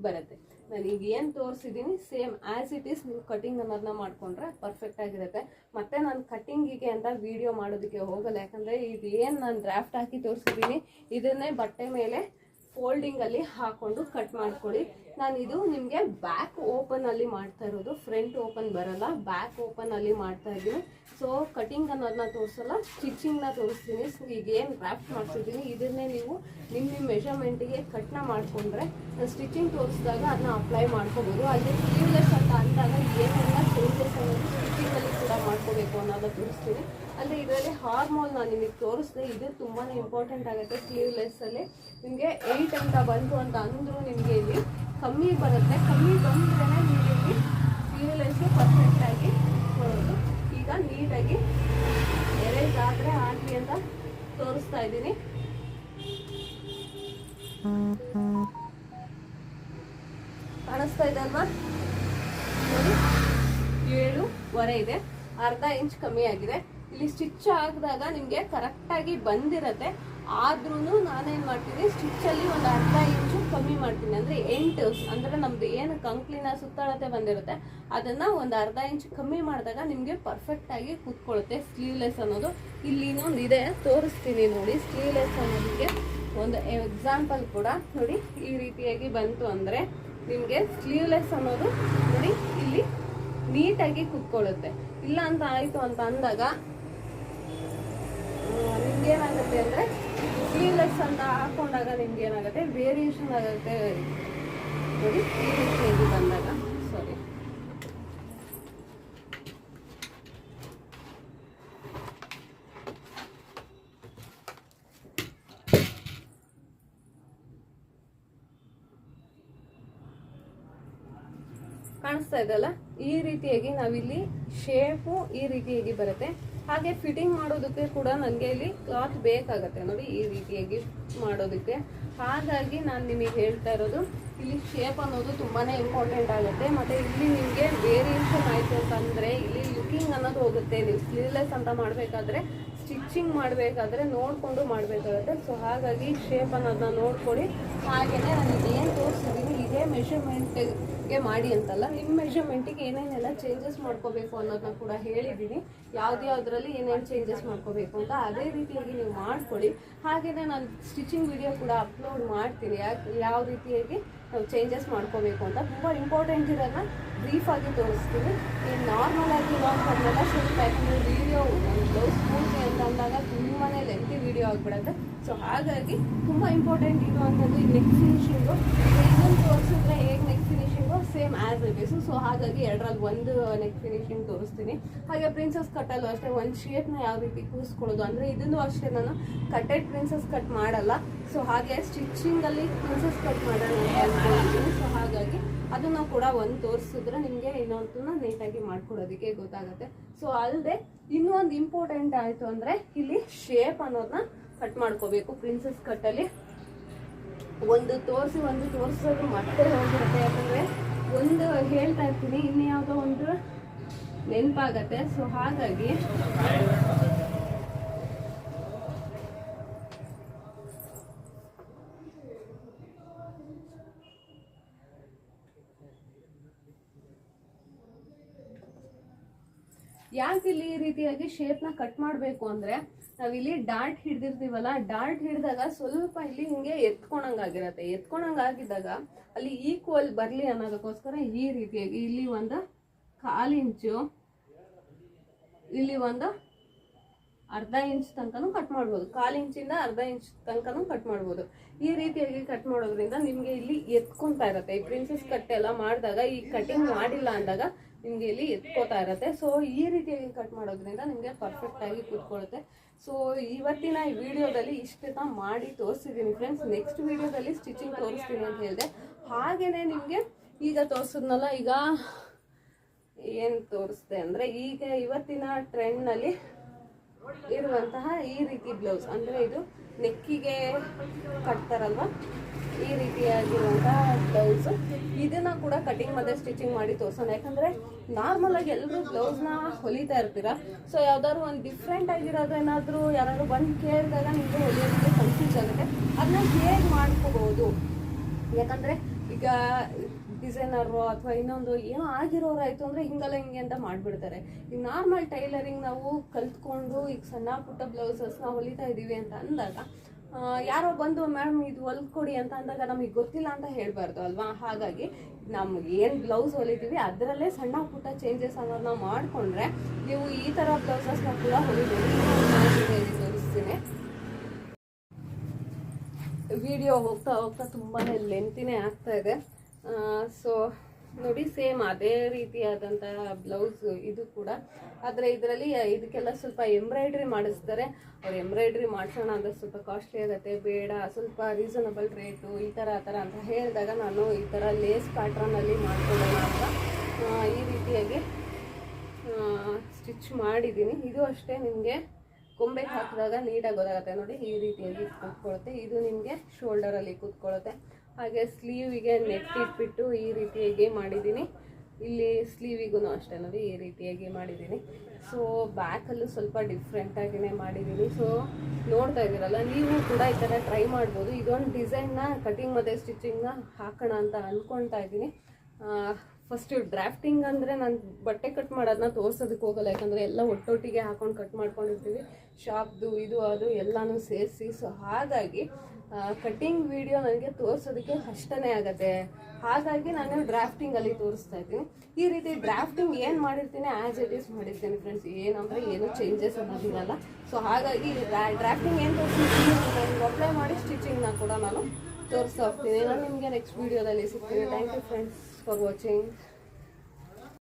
ಬರುತ್ತೆ. ನಾನೀಗ ಏನು ತೋರಿಸಿದ್ದೀನಿ ಸೇಮ್ ಆ್ಯಸ್ ಇಟ್ ಈಸ್ ನೀವು ಕಟಿಂಗ್ ಅನ್ನೋದನ್ನ ಮಾಡಿಕೊಂಡ್ರೆ ಪರ್ಫೆಕ್ಟ್ ಆಗಿರುತ್ತೆ. ಮತ್ತು ನಾನು ಕಟ್ಟಿಂಗಿಗೆ ಅಂತ ವಿಡಿಯೋ ಮಾಡೋದಕ್ಕೆ ಹೋಗಲ್ಲ, ಯಾಕಂದರೆ ಇದು ಏನು ನಾನು ಡ್ರಾಫ್ಟ್ ಹಾಕಿ ತೋರಿಸಿದ್ದೀನಿ ಇದನ್ನೇ ಬಟ್ಟೆ ಮೇಲೆ ಫೋಲ್ಡಿಂಗಲ್ಲಿ ಹಾಕ್ಕೊಂಡು ಕಟ್ ಮಾಡ್ಕೊಳ್ಳಿ. ನಾನು ಇದು ನಿಮಗೆ ಬ್ಯಾಕ್ ಓಪನ್ ಅಲ್ಲಿ ಮಾಡ್ತಾ ಇರೋದು, ಫ್ರಂಟ್ ಓಪನ್ ಬರಲ್ಲ, ಬ್ಯಾಕ್ ಓಪನ್ ಅಲ್ಲಿ ಮಾಡ್ತಾ ಇದ್ದೀನಿ. ಸೊ ಕಟಿಂಗ್ ಅನ್ನೋದನ್ನ ತೋರಿಸಲ್ಲ, ಸ್ಟಿಚಿಂಗ್ನ ತೋರಿಸ್ತೀನಿ. ಸೊ ಈಗ ಏನು ರ್ಯಾಪ್ ಮಾಡ್ತಿದ್ದೀನಿ ಇದನ್ನೇ ನೀವು ನಿಮ್ಮ ಮೆಷರ್ಮೆಂಟಿಗೆ ಕಟ್ನ ಮಾಡಿಕೊಂಡ್ರೆ ಸ್ಟಿಚಿಂಗ್ ತೋರಿಸಿದಾಗ ಅದನ್ನ ಅಪ್ಲೈ ಮಾಡ್ಕೋಬೋದು. ಅದೇ ಸ್ಲೀವ್ಲೆಸ್ ಅಂತ ಅಂದಾಗ ಏನೆಲ್ಲ ಚೇಂಜಸ್ ಅನ್ನೋದು ಸ್ಟಿಚಿಂಗಲ್ಲಿ ಕೂಡ ಮಾಡ್ಕೋಬೇಕು ಅನ್ನೋದನ್ನ ತೋರಿಸ್ತೀನಿ. ಅಂದರೆ ಇದರಲ್ಲಿ ಹಾರ್ಮೋಲ್ ನಾನು ನಿಮಗೆ ತೋರಿಸಿದೆ, ಇದು ತುಂಬಾ ಇಂಪಾರ್ಟೆಂಟ್ ಆಗುತ್ತೆ. ಸ್ಲೀವ್ಲೆಸ್ಸಲ್ಲಿ ನಿಮಗೆ 8 ಅಂತ ಬಂತು ಅಂತ ಅಂದರೂ ನಿಮಗೆ ಇಲ್ಲಿ ಕಮ್ಮಿ ಬರುತ್ತೆ. ಕಮ್ಮಿ ಬಂದ್ರೇ ನಿಮಗೆ ಇಲ್ಲಿ ಸ್ಲೀವ್ಲೆಸ್ಸು ಪರ್ಫೆಕ್ಟಾಗಿ ಬರೋದು. ಈಗ ನೀಟಾಗಿ ಎರೇಸ್ ಆದರೆ ಆಗಲಿ ಅಂತ ತೋರಿಸ್ತಾ ಇದ್ದೀನಿ. ಕಾಣಿಸ್ತಾ ಇದೆ ಅಲ್ವಾ ನೋಡಿ, 7.25 ಇದೆ, ಅರ್ಧ ಇಂಚ್ ಕಮ್ಮಿ ಆಗಿದೆ. ಇಲ್ಲಿ ಸ್ಟಿಚ್ ಹಾಕಿದಾಗ ನಿಮಗೆ ಕರೆಕ್ಟಾಗಿ ಬಂದಿರತ್ತೆ. ಆದ್ರೂ ನಾನೇನು ಮಾಡ್ತೀನಿ, ಸ್ಟಿಚ್ಚಲ್ಲಿ ಒಂದು ಅರ್ಧ ಇಂಚು ಕಮ್ಮಿ ಮಾಡ್ತೀನಿ. ಅಂದರೆ 8 ಅಂದರೆ ನಮ್ಮದು ಏನು ಕಂಕ್ಲಿನ ಸುತ್ತಳತೆ ಬಂದಿರುತ್ತೆ ಅದನ್ನು ಒಂದು ಅರ್ಧ ಇಂಚ್ ಕಮ್ಮಿ ಮಾಡಿದಾಗ ನಿಮಗೆ ಪರ್ಫೆಕ್ಟಾಗಿ ಕೂತ್ಕೊಳ್ಳುತ್ತೆ ಸ್ಲೀವ್ಲೆಸ್ ಅನ್ನೋದು. ಇಲ್ಲಿ ಇನ್ನೊಂದು ಇದೆ, ತೋರಿಸ್ತೀನಿ ನೋಡಿ. ಸ್ಲೀವ್ಲೆಸ್ ಅನ್ನೋದಕ್ಕೆ ಒಂದು ಎಕ್ಸಾಂಪಲ್ ಕೂಡ ನೋಡಿ. ಈ ರೀತಿಯಾಗಿ ಬಂತು ಅಂದರೆ ನಿಮಗೆ ಸ್ಲೀವ್ಲೆಸ್ ಅನ್ನೋದು ನೋಡಿ ಇಲ್ಲಿ ನೀಟಾಗಿ ಕೂತ್ಕೊಳ್ಳುತ್ತೆ. ಇಲ್ಲ ಅಂತ ಆಯಿತು ಅಂತ ಅಂದಾಗ ನಿಮ್ಗೇನಾಗುತ್ತೆ ಅಂದರೆ ಸ್ಲೀವ್ಲೆಸ್ ಅಂತ ಹಾಕೊಂಡಾಗ ನಿಮ್ಗೆ ಏನಾಗುತ್ತೆ, ವೇರಿಯೇಷನ್ ಆಗುತ್ತೆ ನೋಡಿ. ಈ ರೀತಿಯಾಗಿ ಬಂದಾಗ ಸಾರಿ ಕಾಣಿಸ್ತಾ ಇದೆಲ್ಲ. ಈ ರೀತಿಯಾಗಿ ನಾವಿಲ್ಲಿ ಶೇಪು ಈ ರೀತಿಯಾಗಿ ಬರುತ್ತೆ. ಹಾಗೆ ಫಿಟ್ಟಿಂಗ್ ಮಾಡೋದಕ್ಕೆ ಕೂಡ ನನಗೆ ಇಲ್ಲಿ ಕ್ಲಾತ್ ಬೇಕಾಗುತ್ತೆ ನೋಡಿ, ಈ ರೀತಿಯಾಗಿ ಮಾಡೋದಕ್ಕೆ. ಹಾಗಾಗಿ ನಾನು ನಿಮಗೆ ಹೇಳ್ತಾ ಇರೋದು, ಇಲ್ಲಿ ಶೇಪ್ ಅನ್ನೋದು ತುಂಬಾ ಇಂಪಾರ್ಟೆಂಟ್ ಆಗುತ್ತೆ. ಮತ್ತು ಇಲ್ಲಿ ನಿಮಗೆ ವೇರಿಯೇಷನ್ ಆಯಿತು ಅಂತಂದರೆ ಇಲ್ಲಿ ಲುಕಿಂಗ್ ಅನ್ನೋದು ಹೋಗುತ್ತೆ. ನೀವು ಸ್ಲೀವ್ಲೆಸ್ ಅಂತ ಮಾಡಬೇಕಾದ್ರೆ, ಸ್ಟಿಚಿಂಗ್ ಮಾಡಬೇಕಾದ್ರೆ ನೋಡಿಕೊಂಡು ಮಾಡಬೇಕಾಗುತ್ತೆ. ಸೊ ಹಾಗಾಗಿ ಶೇಪ್ ಅನ್ನೋದನ್ನ ನೋಡ್ಕೊಳ್ಳಿ. ಹಾಗೆಯೇ ನಾನು ಏನು ತೋರಿಸಿದ್ದೀನಿ ಇದೇ ಮೆಷರ್ಮೆಂಟ್ಗೆ ಮಾಡಿ ಅಂತಲ್ಲ, ನಿಮ್ಮ ಮೆಷರ್ಮೆಂಟಿಗೆ ಏನೇನೆಲ್ಲ ಚೇಂಜಸ್ ಮಾಡ್ಕೋಬೇಕು ಅನ್ನೋದನ್ನ ಕೂಡ ಹೇಳಿದ್ದೀನಿ. ಯಾವುದ್ರಲ್ಲಿ ಏನೇನು ಚೇಂಜಸ್ ಮಾಡ್ಕೋಬೇಕು ಅಂತ ಅದೇ ರೀತಿಯಾಗಿ ನೀವು ಮಾಡ್ಕೊಳ್ಳಿ. ಹಾಗೆಯೇ ನಾನು ಸ್ಟಿಚಿಂಗ್ ವಿಡಿಯೋ ಕೂಡ ಅಪ್ಲೋಡ್ ಮಾಡ್ತೀನಿ, ಯಾವ ರೀತಿಯಾಗಿ ನಾವು ಚೇಂಜಸ್ ಮಾಡ್ಕೋಬೇಕು ಅಂತ. ತುಂಬ ಇಂಪಾರ್ಟೆಂಟ್ ಇರೋದನ್ನ ಬ್ರೀಫಾಗಿ ತೋರಿಸ್ತೀನಿ. ಈ ನಾರ್ಮಲ್ ಆಗಿ ಇರೋಂಥದ್ದೆಲ್ಲ ಸ್ವಲ್ಪ ಯಾಕಂದರೆ ವೀಡಿಯೋ ಬ್ಲೌಸ್ ಪೂರ್ತಿ ಅಂತ ಅಂದಾಗ ತುಂಬಾ ಲೆಂತಿ ವೀಡಿಯೋ ಆಗಿಬಿಡುತ್ತೆ. ಸೊ ಹಾಗಾಗಿ ತುಂಬ ಇಂಪಾರ್ಟೆಂಟ್ ಇರುವಂಥದ್ದು ಈ ನೆಕ್ ಫಿನಿಶಿಂಗು. ಇನ್ನೊಂದು ತೋರಿಸಿದ್ರೆ ಹೇಗೆ neck finishing same as it is. So ಹಾಗಾಗಿ ಎರಡರಲ್ಲಿ ಒಂದು ನೆಕ್ ಫಿನಿಶಿಂಗ್ ತೋರಿಸ್ತೀನಿ. ಹಾಗೆ ಪ್ರಿನ್ಸಸ್ ಕಟ್ಟಲ್ಲೂ ಅಷ್ಟೇ ಒಂದು ಶೇಪ್ನ ಯಾವ ರೀತಿ ಕೂರಿಸ್ಕೊಳ್ಳೋದು ಅಂದರೆ ಇದನ್ನು ಅಷ್ಟೇ ನಾನು ಕಟ್ಟೆಡ್ ಪ್ರಿನ್ಸಸ್ ಕಟ್ ಮಾಡಲ್ಲ. ಸೊ ಹಾಗೆ ಸ್ಟಿಚಿಂಗಲ್ಲಿ ಪ್ರಿನ್ಸಸ್ ಕಟ್ ಮಾಡೋಣ ಅಂದ್ಕೊಂಡಿದ್ದೀನಿ. ಸೊ ಹಾಗಾಗಿ ಅದನ್ನು ಕೂಡ ಒಂದು ತೋರಿಸಿದ್ರೆ ನಿಮಗೆ ಇನ್ನೊಂದನ್ನ ನೀಟಾಗಿ ಮಾಡ್ಕೊಡೋದಕ್ಕೆ ಗೊತ್ತಾಗುತ್ತೆ. ಸೊ ಅಲ್ಲದೆ ಇನ್ನೂ ಒಂದು ಇಂಪಾರ್ಟೆಂಟ್ ಆಯಿತು ಅಂದರೆ ಇಲ್ಲಿ ಶೇಪ್ ಅನ್ನೋದನ್ನ ಕಟ್ ಮಾಡ್ಕೋಬೇಕು. ಪ್ರಿನ್ಸಸ್ ಕಟ್ಟಲ್ಲಿ ಒಂದು ತೋರಿಸೋದು ಮತ್ತೆ ಹೋಗಿರುತ್ತೆ. ಯಾಕಂದರೆ ಒಂದು ಹೇಳ್ತಾ ಇರ್ತೀನಿ, ಇನ್ಯಾವುದೋ ಒಂದು ನೆನಪಾಗತ್ತೆ. ಸೊ ಹಾಗಾಗಿ ಯಾಕೆ ಇಲ್ಲಿ ಈ ರೀತಿಯಾಗಿ ಶೇಪ್ನ ಕಟ್ ಮಾಡಬೇಕು ಅಂದರೆ, ನಾವಿಲ್ಲಿ ಡಾರ್ಟ್ ಹಿಡ್ದಿರ್ತೀವಲ್ಲ, ಡಾರ್ಟ್ ಹಿಡಿದಾಗ ಸ್ವಲ್ಪ ಇಲ್ಲಿ ಹಿಂಗೆ ಎತ್ಕೊಂಡಂಗಾಗಿದ್ದಾಗ ಅಲ್ಲಿ ಈಕ್ವಲ್ ಬರಲಿ ಅನ್ನೋದಕ್ಕೋಸ್ಕರ ಈ ರೀತಿಯಾಗಿ ಇಲ್ಲಿ ಒಂದು 1/4 ಇಂಚು, ಇಲ್ಲಿ ಒಂದು ಅರ್ಧ ಇಂಚ್ ತನಕನೂ ಕಟ್ ಮಾಡ್ಬೋದು. 1/4 ಇಂಚಿಂದ ಅರ್ಧ ಇಂಚ್ ತನಕನೂ ಕಟ್ ಮಾಡ್ಬೋದು. ಈ ರೀತಿಯಾಗಿ ಕಟ್ ಮಾಡೋದ್ರಿಂದ ನಿಮಗೆ ಇಲ್ಲಿ ಎತ್ಕೊಂತಾ ಇರುತ್ತೆ. ಈ ಪ್ರಿನ್ಸಸ್ ಕಟ್ ಎಲ್ಲ ಮಾಡಿದಾಗ, ಈ ಕಟಿಂಗ್ ಮಾಡಿಲ್ಲ ಅಂದಾಗ ನಿಮಗೆ ಇಲ್ಲಿ ಎತ್ಕೋತಾ ಇರುತ್ತೆ. ಸೊ ಈ ರೀತಿಯಾಗಿ ಕಟ್ ಮಾಡೋದ್ರಿಂದ ನಿಮಗೆ ಪರ್ಫೆಕ್ಟಾಗಿ ಕೂತ್ಕೊಳ್ಳುತ್ತೆ. ಸೊ ಇವತ್ತಿನ ಈ ವಿಡಿಯೋದಲ್ಲಿ ಇಷ್ಟನ್ನ ಮಾಡಿ ತೋರಿಸಿದ್ದೀನಿ ಫ್ರೆಂಡ್ಸ್. ನೆಕ್ಸ್ಟ್ ವಿಡಿಯೋದಲ್ಲಿ ಸ್ಟಿಚಿಂಗ್ ತೋರಿಸ್ತೀನಿ ಅಂತ ಹೇಳಿದೆ. ಹಾಗೆಯೇ ನಿಮಗೆ ಈಗ ತೋರಿಸಿದ್ನಲ್ಲ, ಈಗ ಏನು ತೋರಿಸ್ದೆ ಅಂದರೆ, ಈಗ ಇವತ್ತಿನ ಟ್ರೆಂಡ್ನಲ್ಲಿ ಇರುವಂತಹ ಈ ರೀತಿ ಬ್ಲೌಸ್ ಅಂದರೆ ಇದು ನೆಕ್ಕಿಗೆ ಕಟ್ತಾರಲ್ವ, ಈ ರೀತಿಯಾಗಿರುವಂತಹ ಬ್ಲೌಸ್, ಇದನ್ನ ಕೂಡ ಕಟಿಂಗ್ ಮತ್ತೆ ಸ್ಟಿಚಿಂಗ್ ಮಾಡಿ ತೋರಿಸೋಣ. ಯಾಕಂದರೆ ನಾರ್ಮಲ್ ಆಗಿ ಎಲ್ಲರೂ ಬ್ಲೌಸ್ನ ಹೊಲಿತಾ ಇರ್ತೀರ. ಸೊ ಯಾವ್ದಾದ್ರು ಒಂದು ಡಿಫ್ರೆಂಟ್ ಆಗಿರೋದೇನಾದರೂ ಯಾರಾದ್ರು ಬಂದು ಕೇಳಿದಾಗ ನಿಮಗೆ ಹೊಲಿಯೋದಕ್ಕೆ ಕನ್ಫ್ಯೂಸ್ ಆಗುತ್ತೆ. ಅದನ್ನ ಹೇಗೆ ಮಾಡ್ಕೋಬಹುದು, ಯಾಕಂದರೆ ಈಗ ಡಿಸೈನರು ಅಥವಾ ಇನ್ನೊಂದು ಏನೋ ಆಗಿರೋರಾಯಿತು ಅಂದರೆ ಹಿಂಗಲ್ಲ ಹಿಂಗೆ ಅಂತ ಮಾಡಿಬಿಡ್ತಾರೆ. ಈಗ ನಾರ್ಮಲ್ ಟೈಲರಿಂಗ್ ನಾವು ಕಲ್ತ್ಕೊಂಡು ಈಗ ಸಣ್ಣ ಪುಟ್ಟ ಬ್ಲೌಸಸ್ನ ಹೊಲಿತಾ ಇದ್ದೀವಿ ಅಂತ ಅಂದಾಗ ಯಾರೋ ಬಂದು ಮ್ಯಾಮ್ ಇದು ಹೊಲ್ಕೊಡಿ ಅಂತ ಅಂದಾಗ ನಮಗೆ ಗೊತ್ತಿಲ್ಲ ಅಂತ ಹೇಳಬಾರ್ದು ಅಲ್ವಾ. ಹಾಗಾಗಿ ನಮ್ಗೆ ಏನು ಬ್ಲೌಸ್ ಹೊಲಿತೀವಿ ಅದರಲ್ಲೇ ಸಣ್ಣ ಪುಟ್ಟ ಚೇಂಜಸ್ ಅನ್ನೋದನ್ನ ಮಾಡಿಕೊಂಡ್ರೆ ನೀವು ಈ ಥರ ಬ್ಲೌಸಸ್ನ ಕೂಡ ಹೊಲಿಬೋದು. ತೋರಿಸ್ತೀನಿ. ವಿಡಿಯೋ ಹೋಗ್ತಾ ಹೋಗ್ತಾ ತುಂಬಾ ಲೆಂತಿನೇ ಆಗ್ತಾ ಇದೆ. ಸೊ ನೋಡಿ, ಸೇಮ್ ಅದೇ ರೀತಿಯಾದಂತಹ ಬ್ಲೌಸ್ ಇದು ಕೂಡ. ಆದರೆ ಇದರಲ್ಲಿ ಇದಕ್ಕೆಲ್ಲ ಸ್ವಲ್ಪ ಎಂಬ್ರಾಯ್ಡ್ರಿ ಮಾಡಿಸ್ತಾರೆ. ಅವ್ರು ಎಂಬ್ರಾಯ್ಡ್ರಿ ಮಾಡಿಸೋಣ ಅಂದರೆ ಸ್ವಲ್ಪ ಕಾಸ್ಟ್ಲಿ ಆಗುತ್ತೆ, ಬೇಡ ಸ್ವಲ್ಪ ರೀಸನಬಲ್ ರೇಟು ಈ ಥರ ಅಂತ ಹೇಳಿದಾಗ ನಾನು ಈ ಥರ ಲೇಸ್ ಪ್ಯಾಟ್ರನಲ್ಲಿ ಮಾಡ್ಕೊಳ್ಳೋಣ ಅಂತ ಈ ರೀತಿಯಾಗಿ ಸ್ಟಿಚ್ ಮಾಡಿದ್ದೀನಿ. ಇದು ಅಷ್ಟೇ ನಿಮಗೆ ಕೊಂಬೆಗೆ ಹಾಕಿದಾಗ ನೀಟಾಗಿ ಗೊತ್ತಾಗುತ್ತೆ ನೋಡಿ. ಈ ರೀತಿಯಾಗಿ ಕೂತ್ಕೊಳ್ಳುತ್ತೆ. ಇದು ನಿಮಗೆ ಶೋಲ್ಡರಲ್ಲಿ ಕೂತ್ಕೊಳ್ಳುತ್ತೆ. ಹಾಗೆ ಸ್ಲೀವಿಗೆ ನೆಟ್ ಇಟ್ಬಿಟ್ಟು ಈ ರೀತಿಯಾಗಿ ಮಾಡಿದ್ದೀನಿ. ಇಲ್ಲಿ ಸ್ಲೀವಿಗೂ ಅಷ್ಟೇ ನೋಡಿ ಈ ರೀತಿಯಾಗಿ ಮಾಡಿದ್ದೀನಿ. ಸೊ ಬ್ಯಾಕಲ್ಲೂ ಸ್ವಲ್ಪ ಡಿಫ್ರೆಂಟಾಗಿಯೇ ಮಾಡಿದ್ದೀನಿ. ಸೊ ನೋಡ್ತಾ ಇದ್ದೀರಲ್ಲ, ನೀವು ಕೂಡ ಈ ಥರ ಟ್ರೈ ಮಾಡ್ಬೋದು. ಇದೊಂದು ಡಿಸೈನ್ನ ಕಟಿಂಗ್ ಮತ್ತು ಸ್ಟಿಚಿಂಗ್ನ ಹಾಕೋಣ ಅಂತ ಅಂದ್ಕೊಳ್ತಾ ಇದ್ದೀನಿ. ಫಸ್ಟು ಡ್ರಾಫ್ಟಿಂಗ್ ಅಂದರೆ ನಾನು ಬಟ್ಟೆ ಕಟ್ ಮಾಡೋದನ್ನ ತೋರ್ಸೋದಕ್ಕೆ ಹೋಗಲ್ಲ, ಯಾಕಂದರೆ ಎಲ್ಲ ಒಟ್ಟೊಟ್ಟಿಗೆ ಹಾಕೊಂಡು ಕಟ್ ಮಾಡ್ಕೊಂಡಿರ್ತೀವಿ. ಶಾಪ್ದು ಇದು ಅದು ಎಲ್ಲನೂ ಸೇರಿಸಿ. ಸೊ ಹಾಗಾಗಿ ಕಟ್ಟಿಂಗ್ ವಿಡಿಯೋ ನನಗೆ ತೋರಿಸೋದಕ್ಕೆ ಕಷ್ಟನೇ ಆಗುತ್ತೆ. ಹಾಗಾಗಿ ನಾನು ಡ್ರಾಫ್ಟಿಂಗಲ್ಲಿ ತೋರಿಸ್ತಾ ಇದ್ದೀನಿ. ಈ ರೀತಿ ಡ್ರಾಫ್ಟಿಂಗ್ ಏನು ಮಾಡಿರ್ತೀನಿ ಆ್ಯಸ್ ಇಟ್ ಈಸ್ ಮಾಡಿರ್ತೀನಿ ಫ್ರೆಂಡ್ಸ್. ಏನಂದರೆ ಏನು ಚೇಂಜಸ್ ಅನ್ನೋದಿರಲ್ಲ. ಸೊ ಹಾಗಾಗಿ ಡ್ರಾಫ್ಟಿಂಗ್ ಏನು ತೋರಿಸ್ತೀನಿ ನನಗೆ ಅಪ್ಲೈ ಮಾಡಿ ಸ್ಟಿಚಿಂಗ್ನ ಕೂಡ ನಾನು ತೋರಿಸ್ತಾ ಹೋಗ್ತೀನಿ. ನಾನು ನಿಮಗೆ ನೆಕ್ಸ್ಟ್ ವೀಡಿಯೋದಲ್ಲಿ ಸಿಗ್ತೀನಿ. Thank you friends for watching.